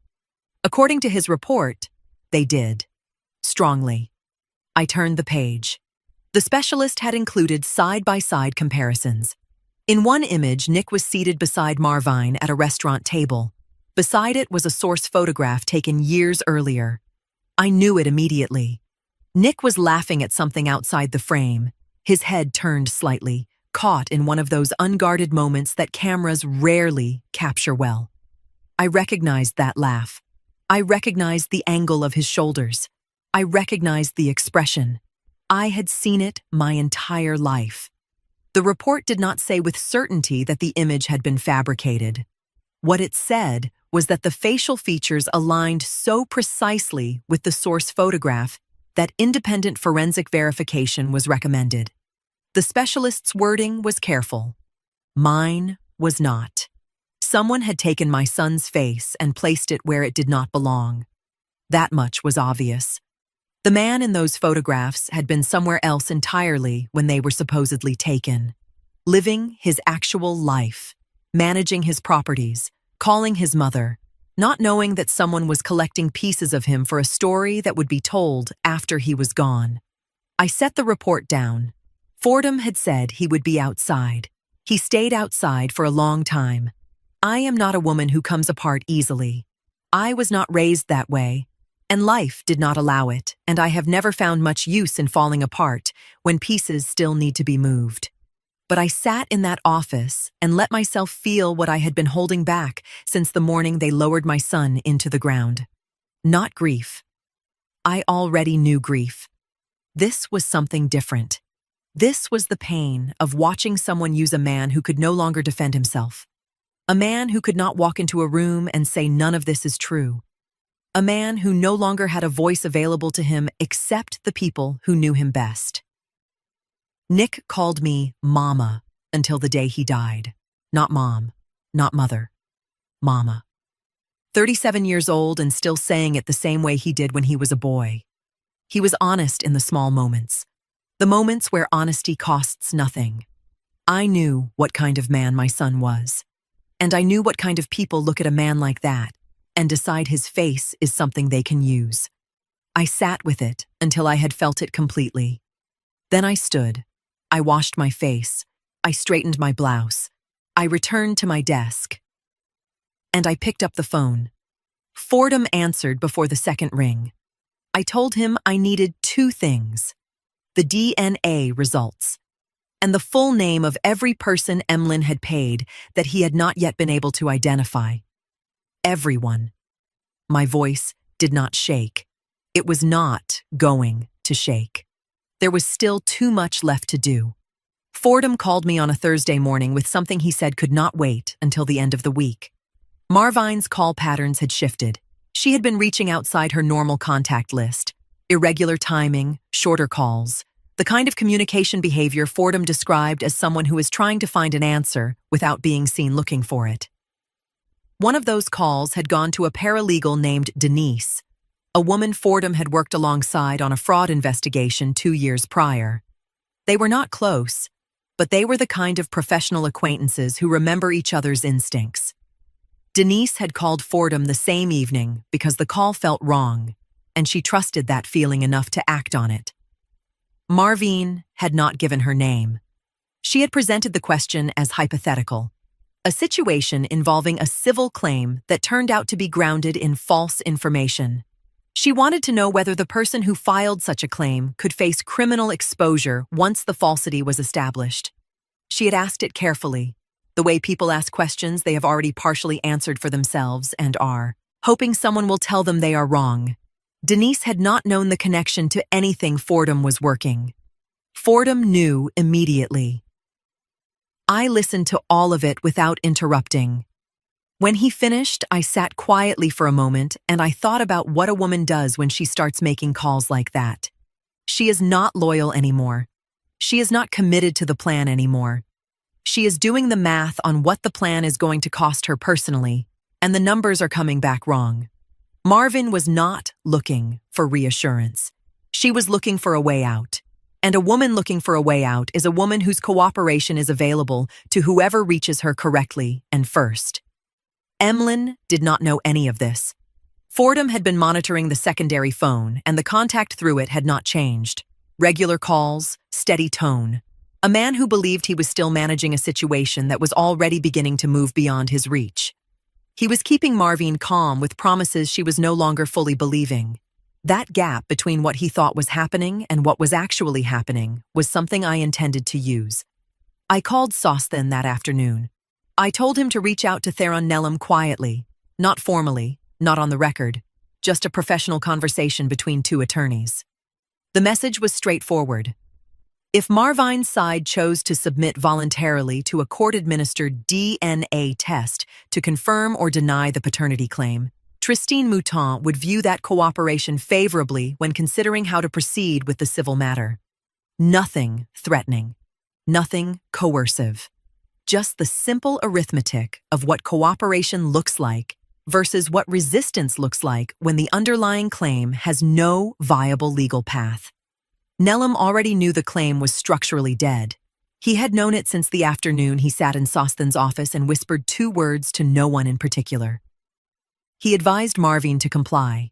According to his report, they did. Strongly. I turned the page. The specialist had included side-by-side comparisons. In one image, Nick was seated beside Marvin at a restaurant table. Beside it was a source photograph taken years earlier. I knew it immediately. Nick was laughing at something outside the frame, his head turned slightly, caught in one of those unguarded moments that cameras rarely capture well. I recognized that laugh. I recognized the angle of his shoulders. I recognized the expression. I had seen it my entire life. The report did not say with certainty that the image had been fabricated. What it said was that the facial features aligned so precisely with the source photograph that independent forensic verification was recommended. The specialist's wording was careful. Mine was not. Someone had taken my son's face and placed it where it did not belong. That much was obvious. The man in those photographs had been somewhere else entirely when they were supposedly taken, living his actual life, managing his properties, calling his mother, not knowing that someone was collecting pieces of him for a story that would be told after he was gone. I set the report down. Fordham had said he would be outside. He stayed outside for a long time. I am not a woman who comes apart easily. I was not raised that way, and life did not allow it, and I have never found much use in falling apart when pieces still need to be moved. But I sat in that office and let myself feel what I had been holding back since the morning they lowered my son into the ground. Not grief. I already knew grief. This was something different. This was the pain of watching someone use a man who could no longer defend himself. A man who could not walk into a room and say none of this is true. A man who no longer had a voice available to him except the people who knew him best. Nick called me Mama until the day he died. Not Mom, not Mother. Mama. 37 years old and still saying it the same way he did when he was a boy. He was honest in the small moments. The moments where honesty costs nothing. I knew what kind of man my son was. And I knew what kind of people look at a man like that and decide his face is something they can use. I sat with it until I had felt it completely. Then I stood. I washed my face. I straightened my blouse. I returned to my desk. And I picked up the phone. Fordham answered before the second ring. I told him I needed two things: the DNA results, and the full name of every person Emlyn had paid that he had not yet been able to identify. Everyone. My voice did not shake. It was not going to shake. There was still too much left to do. Fordham called me on a Thursday morning with something he said could not wait until the end of the week. Marvine's call patterns had shifted. She had been reaching outside her normal contact list. Irregular timing, shorter calls. The kind of communication behavior Fordham described as someone who is trying to find an answer without being seen looking for it. One of those calls had gone to a paralegal named Denise, a woman Fordham had worked alongside on a fraud investigation 2 years prior. They were not close, but they were the kind of professional acquaintances who remember each other's instincts. Denise had called Fordham the same evening because the call felt wrong, and she trusted that feeling enough to act on it. Marvine had not given her name. She had presented the question as hypothetical, a situation involving a civil claim that turned out to be grounded in false information. She wanted to know whether the person who filed such a claim could face criminal exposure once the falsity was established. She had asked it carefully, the way people ask questions they have already partially answered for themselves and are, hoping someone will tell them they are wrong. Denise had not known the connection to anything Fordham was working. Fordham knew immediately. I listened to all of it without interrupting. When he finished, I sat quietly for a moment and I thought about what a woman does when she starts making calls like that. She is not loyal anymore. She is not committed to the plan anymore. She is doing the math on what the plan is going to cost her personally, and the numbers are coming back wrong. Marvin was not looking for reassurance. She was looking for a way out. And a woman looking for a way out is a woman whose cooperation is available to whoever reaches her correctly and first. Emlyn did not know any of this. Fordham had been monitoring the secondary phone, and the contact through it had not changed. Regular calls, steady tone. A man who believed he was still managing a situation that was already beginning to move beyond his reach. He was keeping Marvine calm with promises she was no longer fully believing. That gap between what he thought was happening and what was actually happening was something I intended to use. I called Sosthen that afternoon. I told him to reach out to Theron Nellam quietly, not formally, not on the record, just a professional conversation between two attorneys. The message was straightforward. If Marvine's side chose to submit voluntarily to a court-administered DNA test to confirm or deny the paternity claim, Tristine Mouton would view that cooperation favorably when considering how to proceed with the civil matter. Nothing threatening, nothing coercive. Just the simple arithmetic of what cooperation looks like versus what resistance looks like when the underlying claim has no viable legal path. Nellam already knew the claim was structurally dead. He had known it since the afternoon he sat in Sosthen's office and whispered 2 words to no one in particular. He advised Marvine to comply.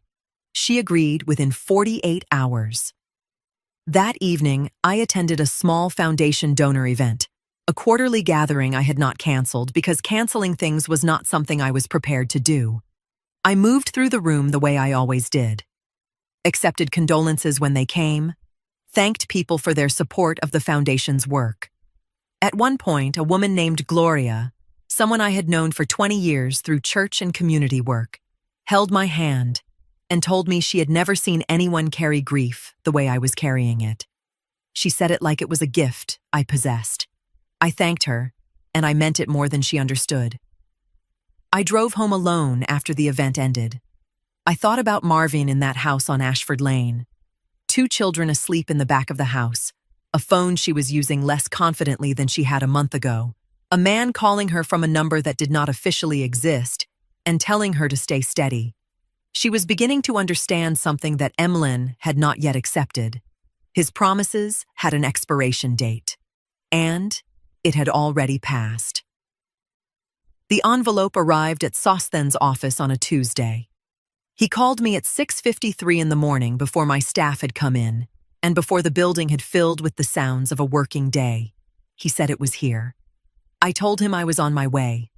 She agreed within 48 hours. That evening, I attended a small foundation donor event, a quarterly gathering I had not canceled because canceling things was not something I was prepared to do. I moved through the room the way I always did. Accepted condolences when they came, thanked people for their support of the foundation's work. At one point, a woman named Gloria, someone I had known for 20 years through church and community work, held my hand and told me she had never seen anyone carry grief the way I was carrying it. She said it like it was a gift I possessed. I thanked her, and I meant it more than she understood. I drove home alone after the event ended. I thought about Marvin in that house on Ashford Lane. 2 children asleep in the back of the house, a phone she was using less confidently than she had a month ago, a man calling her from a number that did not officially exist, and telling her to stay steady. She was beginning to understand something that Emlyn had not yet accepted. His promises had an expiration date, and it had already passed. The envelope arrived at Sosthen's office on a Tuesday. He called me at 6:53 in the morning before my staff had come in, and before the building had filled with the sounds of a working day. He said it was here. I told him I was on my way.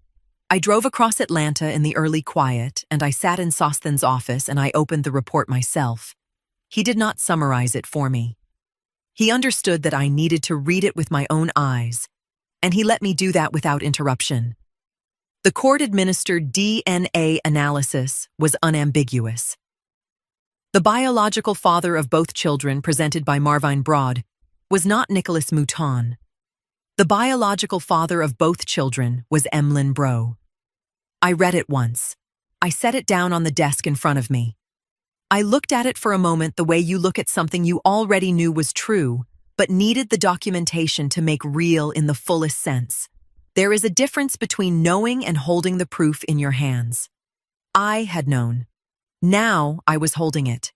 I drove across Atlanta in the early quiet, and I sat in Sosthen's office and I opened the report myself. He did not summarize it for me. He understood that I needed to read it with my own eyes, and he let me do that without interruption. The court-administered DNA analysis was unambiguous. The biological father of both children presented by Marvine Broad was not Nicholas Mouton. The biological father of both children was Emlyn Bro. I read it once. I set it down on the desk in front of me. I looked at it for a moment the way you look at something you already knew was true, but needed the documentation to make real in the fullest sense. There is a difference between knowing and holding the proof in your hands. I had known. Now I was holding it.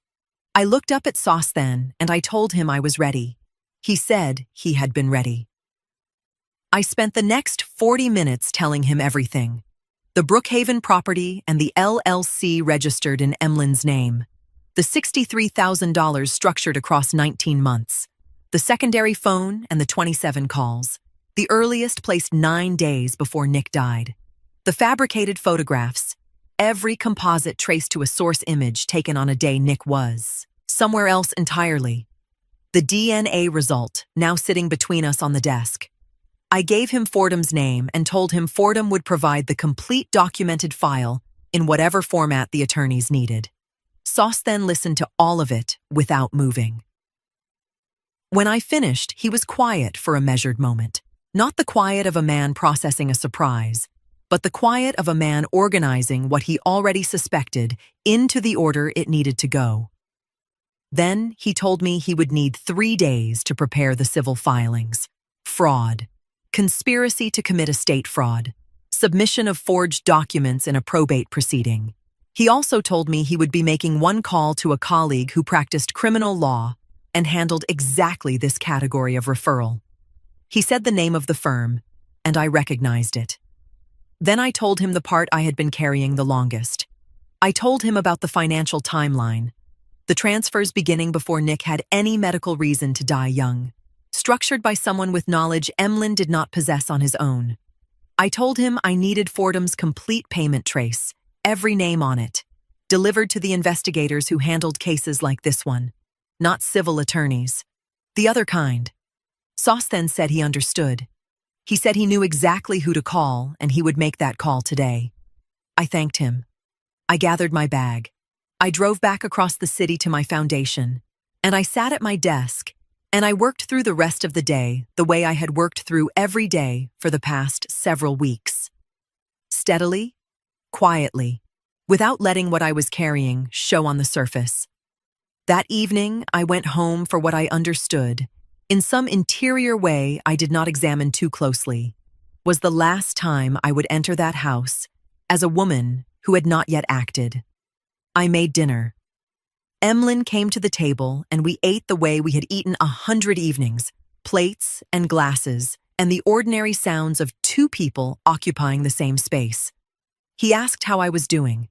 I looked up at Sosthen and I told him I was ready. He said he had been ready. I spent the next 40 minutes telling him everything. The Brookhaven property and the LLC registered in Emlyn's name. The $63,000 structured across 19 months. The secondary phone and the 27 calls. The earliest placed 9 days before Nick died. The fabricated photographs. Every composite traced to a source image taken on a day Nick was somewhere else entirely. The DNA result, now sitting between us on the desk. I gave him Fordham's name and told him Fordham would provide the complete documented file in whatever format the attorneys needed. Sauce then listened to all of it without moving. When I finished, he was quiet for a measured moment. Not the quiet of a man processing a surprise, but the quiet of a man organizing what he already suspected into the order it needed to go. Then he told me he would need 3 days to prepare the civil filings. Fraud. Conspiracy to commit estate fraud. Submission of forged documents in a probate proceeding. He also told me he would be making one call to a colleague who practiced criminal law and handled exactly this category of referral. He said the name of the firm, and I recognized it. Then I told him the part I had been carrying the longest. I told him about the financial timeline. The transfers beginning before Nick had any medical reason to die young, structured by someone with knowledge Emlyn did not possess on his own. I told him I needed Fordham's complete payment trace, every name on it, delivered to the investigators who handled cases like this one, not civil attorneys, the other kind. Sauce then said he understood. He said he knew exactly who to call and he would make that call today. I thanked him. I gathered my bag. I drove back across the city to my foundation, and I sat at my desk, and I worked through the rest of the day the way I had worked through every day for the past several weeks. Steadily, quietly, without letting what I was carrying show on the surface. That evening, I went home for what I understood, in some interior way I did not examine too closely, was the last time I would enter that house as a woman who had not yet acted. I made dinner. Emlyn came to the table and we ate the way we had eaten 100 evenings, plates and glasses, and the ordinary sounds of 2 people occupying the same space. He asked how I was doing.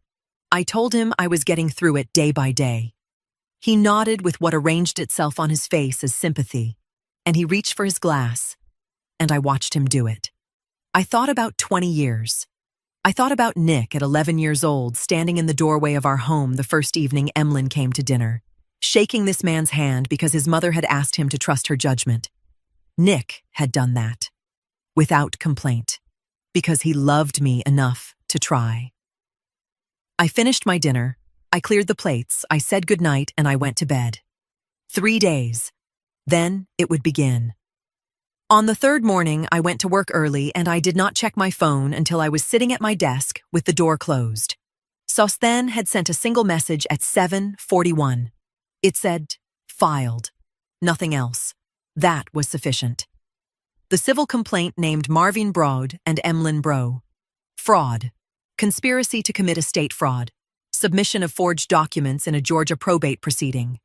I told him I was getting through it day by day. He nodded with what arranged itself on his face as sympathy, and he reached for his glass, and I watched him do it. I thought about 20 years. I thought about Nick at 11 years old, standing in the doorway of our home the first evening Emlyn came to dinner, shaking this man's hand because his mother had asked him to trust her judgment. Nick had done that, without complaint, because he loved me enough to try. I finished my dinner, I cleared the plates, I said goodnight, and I went to bed. 3 days. Then it would begin. On the 3rd morning, I went to work early and I did not check my phone until I was sitting at my desk with the door closed. Sauce then had sent a single message at 7:41. It said, filed. Nothing else. That was sufficient. The civil complaint named Marvin Broad and Emlyn Bro. Fraud. Conspiracy to commit estate fraud. Submission of forged documents in a Georgia probate proceeding.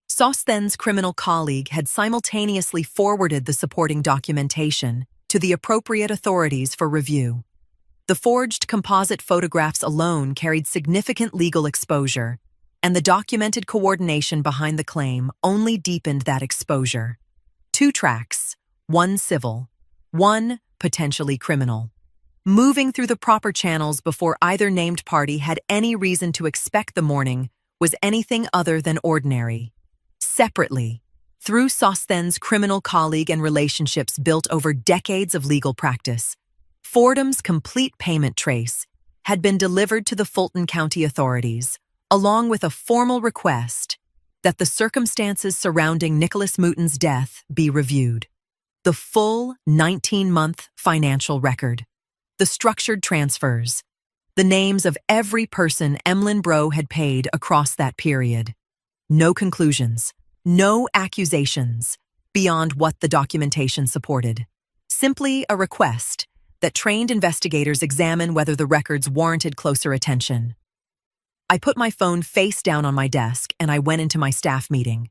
Sauce then's criminal colleague had simultaneously forwarded the supporting documentation to the appropriate authorities for review. The forged composite photographs alone carried significant legal exposure, and the documented coordination behind the claim only deepened that exposure. 2 tracks, 1 civil, 1 potentially criminal. Moving through the proper channels before either named party had any reason to expect the morning was anything other than ordinary. Separately, through Sauce then's criminal colleague and relationships built over decades of legal practice, Fordham's complete payment trace had been delivered to the Fulton County authorities, along with a formal request that the circumstances surrounding Nicholas Mouton's death be reviewed. The full 19-month financial record, the structured transfers, the names of every person Emlyn Bro had paid across that period. No conclusions. No accusations beyond what the documentation supported. Simply a request that trained investigators examine whether the records warranted closer attention. I put my phone face down on my desk and I went into my staff meeting.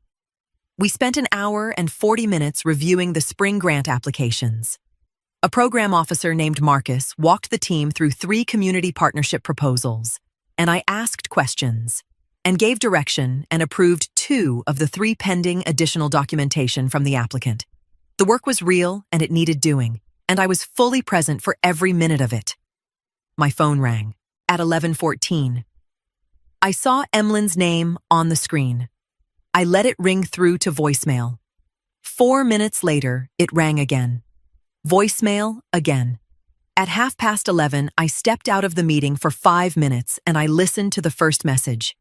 We spent an hour and 40 minutes reviewing the spring grant applications. A program officer named Marcus walked the team through 3 community partnership proposals, and I asked questions, and gave direction and approved 2 of the 3 pending additional documentation from the applicant. The work was real and it needed doing, and I was fully present for every minute of it. My phone rang at 11:14. I saw Emlyn's name on the screen. I let it ring through to voicemail. 4 minutes later, it rang again. Voicemail again. At 11:30, I stepped out of the meeting for 5 minutes and I listened to the first message.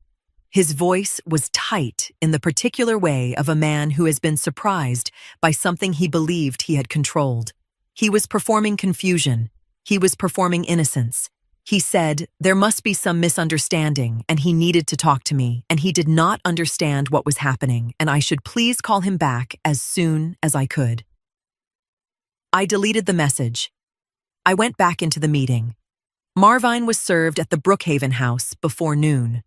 His voice was tight in the particular way of a man who has been surprised by something he believed he had controlled. He was performing confusion. He was performing innocence. He said there must be some misunderstanding and he needed to talk to me and he did not understand what was happening and I should please call him back as soon as I could. I deleted the message. I went back into the meeting. Marvine was served at the Brookhaven house before noon.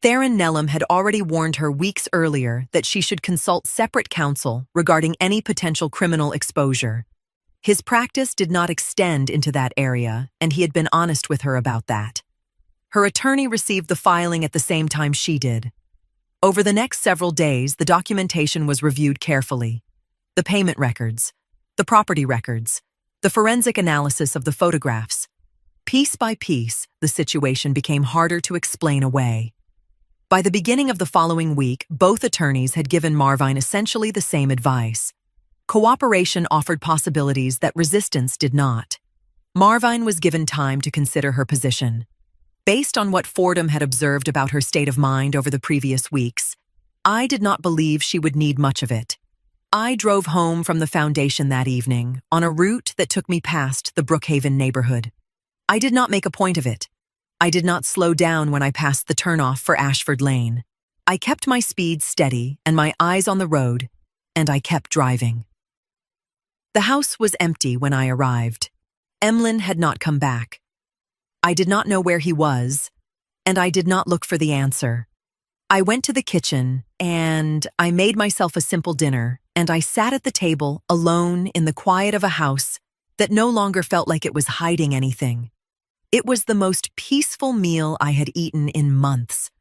Theron Nellam had already warned her weeks earlier that she should consult separate counsel regarding any potential criminal exposure. His practice did not extend into that area, and he had been honest with her about that. Her attorney received the filing at the same time she did. Over the next several days, the documentation was reviewed carefully. The payment records, the property records, the forensic analysis of the photographs. Piece by piece, the situation became harder to explain away. By the beginning of the following week, both attorneys had given Marvine essentially the same advice. Cooperation offered possibilities that resistance did not. Marvine was given time to consider her position. Based on what Fordham had observed about her state of mind over the previous weeks, I did not believe she would need much of it. I drove home from the foundation that evening on a route that took me past the Brookhaven neighborhood. I did not make a point of it. I did not slow down when I passed the turnoff for Ashford Lane. I kept my speed steady and my eyes on the road, and I kept driving. The house was empty when I arrived. Emlyn had not come back. I did not know where he was, and I did not look for the answer. I went to the kitchen, and I made myself a simple dinner, and I sat at the table alone in the quiet of a house that no longer felt like it was hiding anything. It was the most peaceful meal I had eaten in months.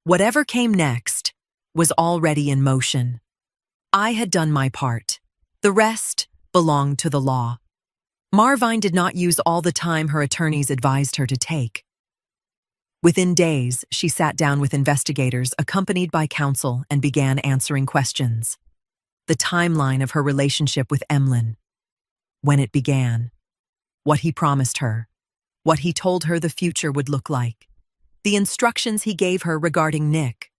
Whatever came next was already in motion. I had done my part. The rest belonged to the law. Marvine did not use all the time her attorneys advised her to take. Within days, she sat down with investigators accompanied by counsel and began answering questions. The timeline of her relationship with Emlyn. When it began. What he promised her. What he told her the future would look like. The instructions he gave her regarding Nick.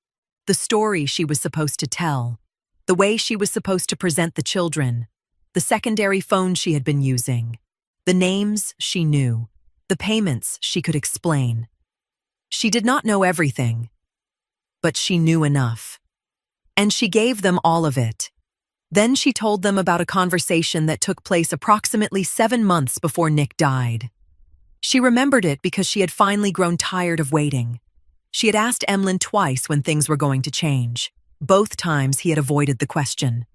The story she was supposed to tell. The way she was supposed to present the children. The secondary phone she had been using. The names she knew. The payments she could explain. She did not know everything, but she knew enough. And she gave them all of it. Then she told them about a conversation that took place approximately 7 months before Nick died. She remembered it because she had finally grown tired of waiting. She had asked Emlyn twice when things were going to change. Both times he had avoided the question.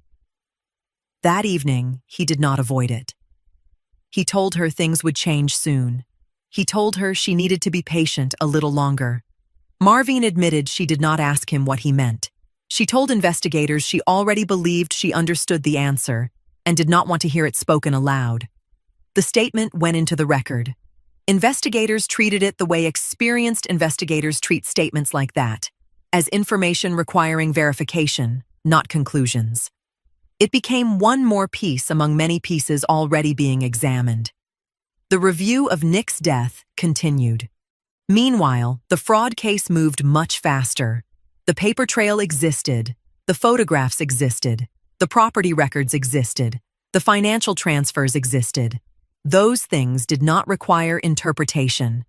That evening, he did not avoid it. He told her things would change soon. He told her she needed to be patient a little longer. Marvine admitted she did not ask him what he meant. She told investigators she already believed she understood the answer and did not want to hear it spoken aloud. The statement went into the record. Investigators treated it the way experienced investigators treat statements like that, as information requiring verification, not conclusions. It became one more piece among many pieces already being examined. The review of Nick's death continued. Meanwhile, the fraud case moved much faster. The paper trail existed, the photographs existed, the property records existed, the financial transfers existed. Those things did not require interpretation.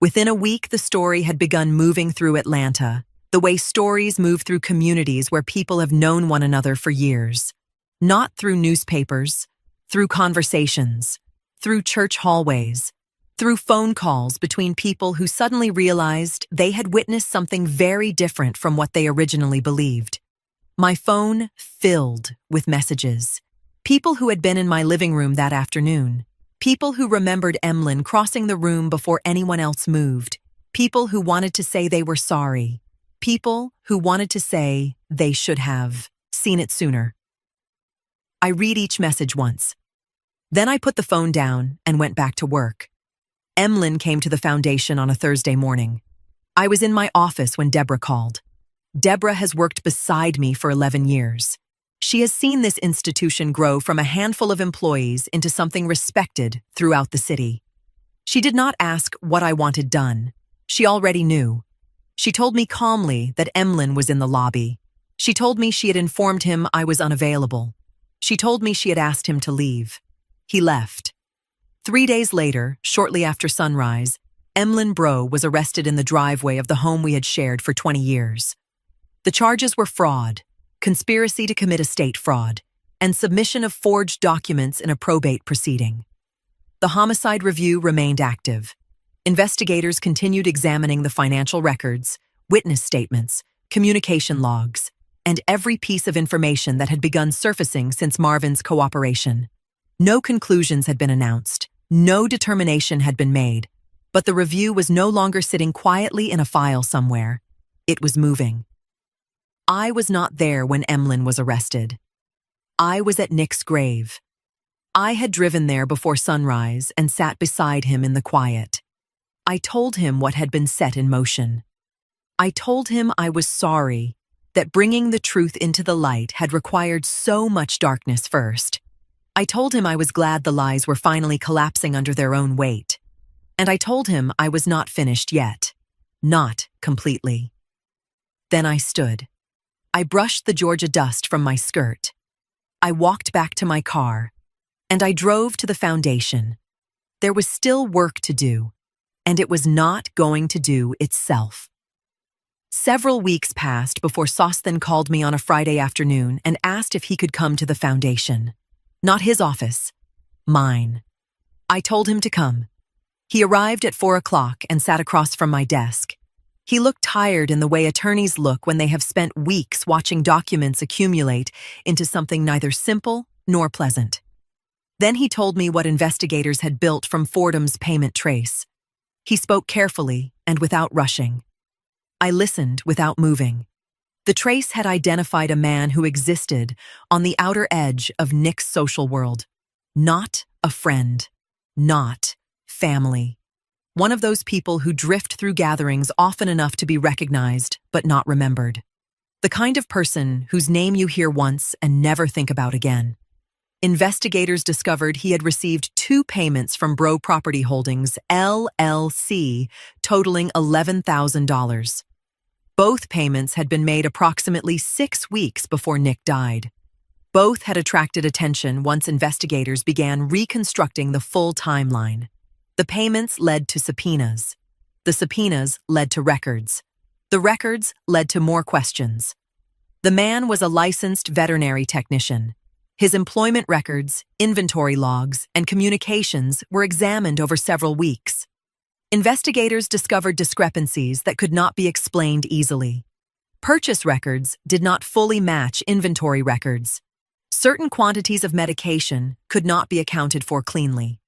Within a week, the story had begun moving through Atlanta, the way stories move through communities where people have known one another for years. Not through newspapers, through conversations, through church hallways, through phone calls between people who suddenly realized they had witnessed something very different from what they originally believed. My phone filled with messages. People who had been in my living room that afternoon. People who remembered Emlyn crossing the room before anyone else moved. People who wanted to say they were sorry. People who wanted to say they should have seen it sooner. I read each message once. Then I put the phone down and went back to work. Emlyn came to the foundation on a Thursday morning. I was in my office when Deborah called. Deborah has worked beside me for 11 years. She has seen this institution grow from a handful of employees into something respected throughout the city. She did not ask what I wanted done. She already knew. She told me calmly that Emlyn was in the lobby. She told me she had informed him I was unavailable. She told me she had asked him to leave. He left. 3 days later, shortly after sunrise, Emlyn Bro was arrested in the driveway of the home we had shared for 20 years. The charges were fraud, conspiracy to commit estate fraud, and submission of forged documents in a probate proceeding. The homicide review remained active. Investigators continued examining the financial records, witness statements, communication logs, and every piece of information that had begun surfacing since Marvin's cooperation. No conclusions had been announced, no determination had been made, but the review was no longer sitting quietly in a file somewhere. It was moving. I was not there when Emlyn was arrested. I was at Nick's grave. I had driven there before sunrise and sat beside him in the quiet. I told him what had been set in motion. I told him I was sorry that bringing the truth into the light had required so much darkness first. I told him I was glad the lies were finally collapsing under their own weight. And I told him I was not finished yet. Not completely. Then I stood. I brushed the Georgia dust from my skirt. I walked back to my car, and I drove to the foundation. There was still work to do, and it was not going to do itself. Several weeks passed before Sosthen called me on a Friday afternoon and asked if he could come to the foundation. Not his office, mine. I told him to come. He arrived at 4 o'clock and sat across from my desk. He looked tired in the way attorneys look when they have spent weeks watching documents accumulate into something neither simple nor pleasant. Then he told me what investigators had built from Fordham's payment trace. He spoke carefully and without rushing. I listened without moving. The trace had identified a man who existed on the outer edge of Nick's social world. Not a friend. Not family. One of those people who drift through gatherings often enough to be recognized but not remembered. The kind of person whose name you hear once and never think about again. Investigators discovered he had received 2 payments from Bro Property Holdings, LLC, totaling $11,000. Both payments had been made approximately 6 weeks before Nick died. Both had attracted attention once investigators began reconstructing the full timeline. The payments led to subpoenas. The subpoenas led to records. The records led to more questions. The man was a licensed veterinary technician. His employment records, inventory logs, and communications were examined over several weeks. Investigators discovered discrepancies that could not be explained easily. Purchase records did not fully match inventory records. Certain quantities of medication could not be accounted for cleanly.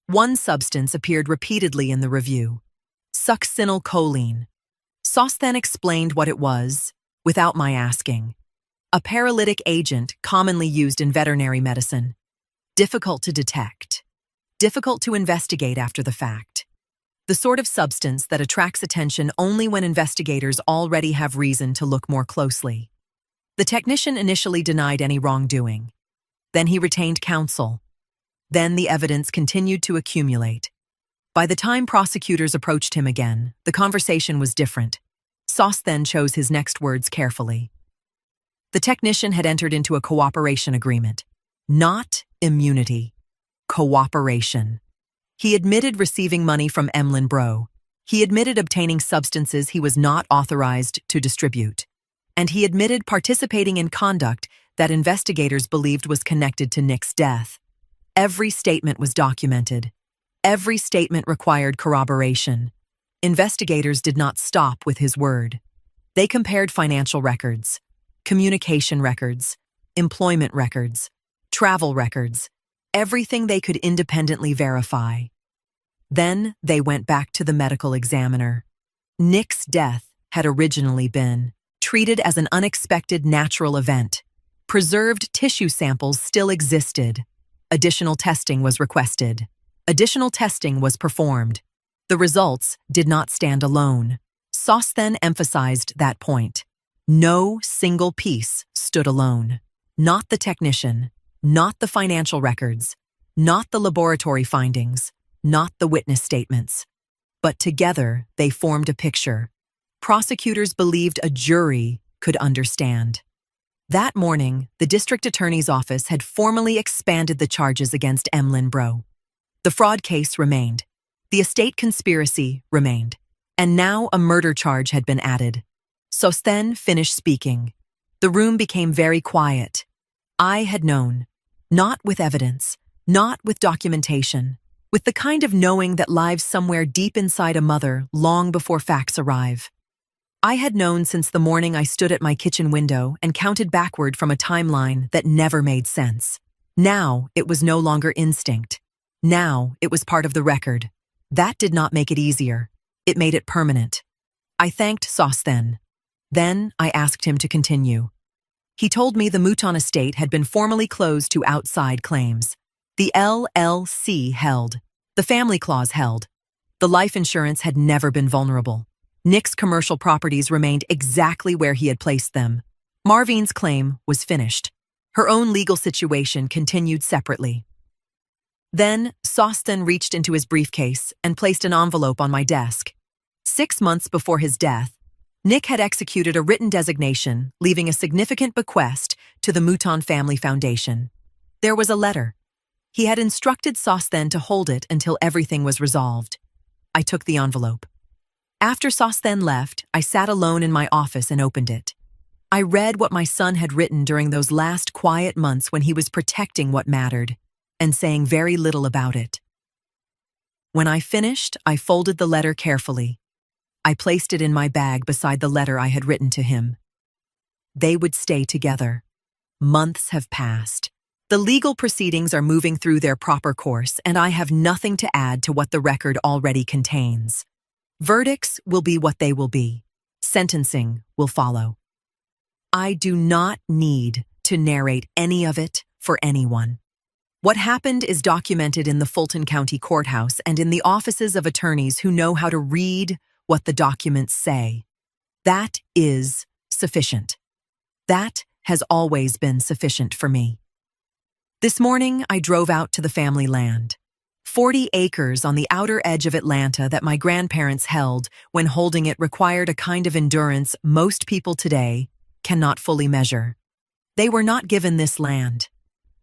One substance appeared repeatedly in the review: succinylcholine. Sosthen explained what it was, without my asking. A paralytic agent commonly used in veterinary medicine. Difficult to detect. Difficult to investigate after the fact. The sort of substance that attracts attention only when investigators already have reason to look more closely. The technician initially denied any wrongdoing. Then he retained counsel. Then the evidence continued to accumulate. By the time prosecutors approached him again, the conversation was different. Sosthen chose his next words carefully. The technician had entered into a cooperation agreement. Not immunity. Cooperation. He admitted receiving money from Emlyn Bro. He admitted obtaining substances he was not authorized to distribute. And he admitted participating in conduct that investigators believed was connected to Nick's death. Every statement was documented. Every statement required corroboration. Investigators did not stop with his word. They compared financial records, communication records, employment records, travel records, everything they could independently verify. Then they went back to the medical examiner. Nick's death had originally been, treated as an unexpected natural event. Preserved tissue samples still existed. Additional testing was requested. Additional testing was performed. The results did not stand alone. Sosthen emphasized that point. No single piece stood alone. Not the technician, not the financial records, not the laboratory findings, not the witness statements. But together they formed a picture. Prosecutors believed a jury could understand. That morning, the district attorney's office had formally expanded the charges against Emlyn Bro. The fraud case remained. The estate conspiracy remained. And now a murder charge had been added. Sosthen finished speaking. The room became very quiet. I had known, not with evidence, not with documentation, with the kind of knowing that lives somewhere deep inside a mother long before facts arrive. I had known since the morning I stood at my kitchen window and counted backward from a timeline that never made sense. Now it was no longer instinct. Now it was part of the record. That did not make it easier. It made it permanent. I thanked Sosthen. Then I asked him to continue. He told me the Mouton estate had been formally closed to outside claims. The LLC held. The family clause held. The life insurance had never been vulnerable. Nick's commercial properties remained exactly where he had placed them. Marvine's claim was finished. Her own legal situation continued separately. Then, Sosthen reached into his briefcase and placed an envelope on my desk. 6 months before his death, Nick had executed a written designation, leaving a significant bequest to the Mouton Family Foundation. There was a letter. He had instructed Sosthen to hold it until everything was resolved. I took the envelope. After Sosthen left, I sat alone in my office and opened it. I read what my son had written during those last quiet months when he was protecting what mattered and saying very little about it. When I finished, I folded the letter carefully. I placed it in my bag beside the letter I had written to him. They would stay together. Months have passed. The legal proceedings are moving through their proper course, and I have nothing to add to what the record already contains. Verdicts will be what they will be. Sentencing will follow. I do not need to narrate any of it for anyone. What happened is documented in the Fulton County Courthouse and in the offices of attorneys who know how to read what the documents say. That is sufficient. That has always been sufficient for me. This morning, I drove out to the family land. 40 acres on the outer edge of Atlanta that my grandparents held when holding it required a kind of endurance most people today cannot fully measure. They were not given this land.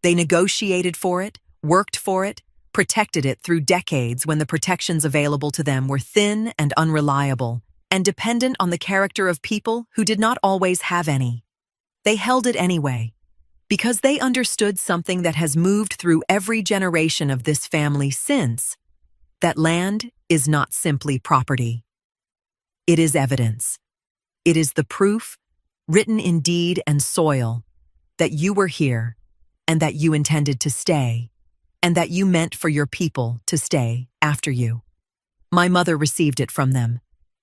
They negotiated for it, worked for it, protected it through decades when the protections available to them were thin and unreliable and dependent on the character of people who did not always have any. They held it anyway, because they understood something that has moved through every generation of this family since, that land is not simply property. It is evidence. It is the proof, written in deed and soil, that you were here and that you intended to stay, and that you meant for your people to stay after you. My mother received it from them.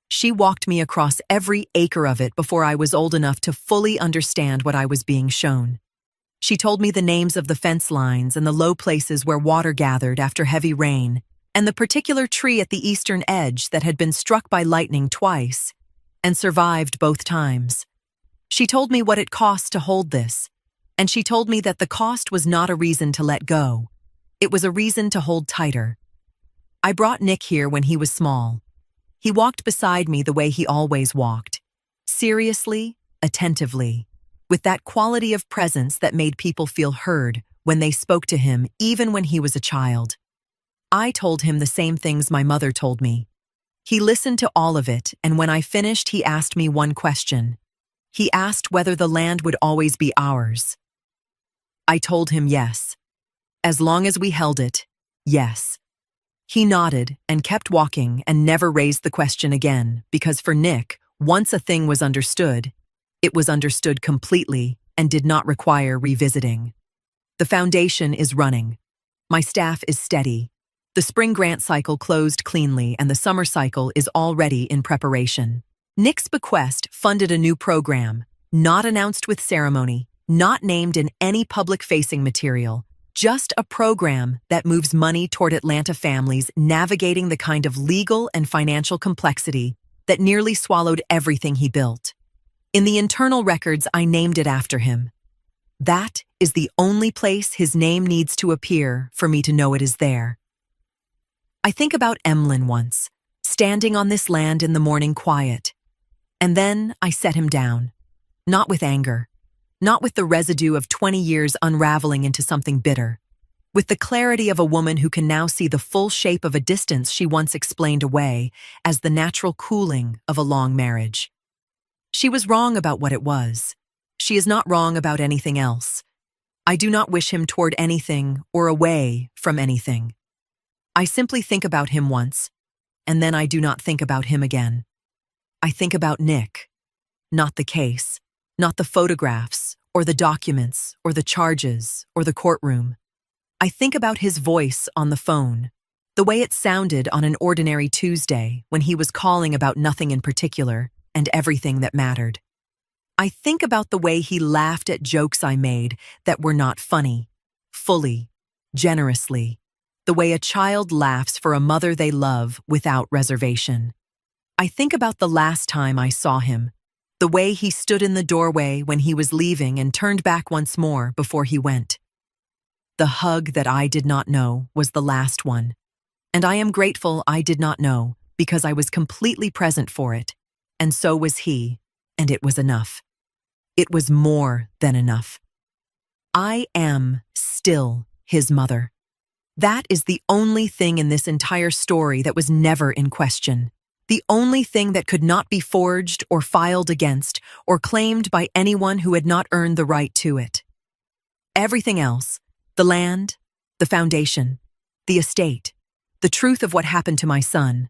She walked me across every acre of it before I was old enough to fully understand what I was being shown. She told me the names of the fence lines and the low places where water gathered after heavy rain, and the particular tree at the eastern edge that had been struck by lightning twice and survived both times. She told me what it cost to hold this, and she told me that the cost was not a reason to let go. It was a reason to hold tighter. I brought Nick here when he was small. He walked beside me the way he always walked, seriously, attentively, with that quality of presence that made people feel heard when they spoke to him, even when he was a child. I told him the same things my mother told me. He listened to all of it, and when I finished, he asked me one question. He asked whether the land would always be ours. I told him yes. As long as we held it, yes. He nodded and kept walking and never raised the question again, because for Nick, once a thing was understood, it was understood completely and did not require revisiting. The foundation is running. My staff is steady. The spring grant cycle closed cleanly and the summer cycle is already in preparation. Nick's bequest funded a new program, not announced with ceremony, not named in any public-facing material, just a program that moves money toward Atlanta families navigating the kind of legal and financial complexity that nearly swallowed everything he built. In the internal records, I named it after him. That is the only place his name needs to appear for me to know it is there. I think about Emlyn once, standing on this land in the morning quiet. And then I set him down, not with anger, not with the residue of 20 years unraveling into something bitter, with the clarity of a woman who can now see the full shape of a distance she once explained away as the natural cooling of a long marriage. She was wrong about what it was. She is not wrong about anything else. I do not wish him toward anything or away from anything. I simply think about him once, and then I do not think about him again. I think about Nick, not the case, not the photographs, or the documents, or the charges, or the courtroom. I think about his voice on the phone, the way it sounded on an ordinary Tuesday when he was calling about nothing in particular and everything that mattered. I think about the way he laughed at jokes I made that were not funny, fully, generously, the way a child laughs for a mother they love without reservation. I think about the last time I saw him, the way he stood in the doorway when he was leaving and turned back once more before he went. The hug that I did not know was the last one, and I am grateful I did not know because I was completely present for it, and so was he, and it was enough. It was more than enough. I am still his mother. That is the only thing in this entire story that was never in question. The only thing that could not be forged or filed against or claimed by anyone who had not earned the right to it. Everything else, the land, the foundation, the estate, the truth of what happened to my son,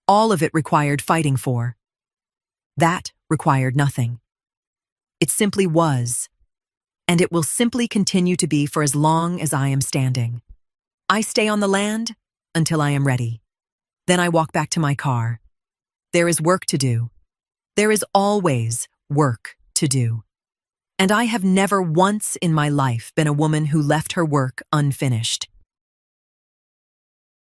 all of it required fighting for. That required nothing. It simply was, and it will simply continue to be for as long as I am standing. I stay on the land until I am ready. Then I walk back to my car. There is work to do. There is always work to do. And I have never once in my life been a woman who left her work unfinished.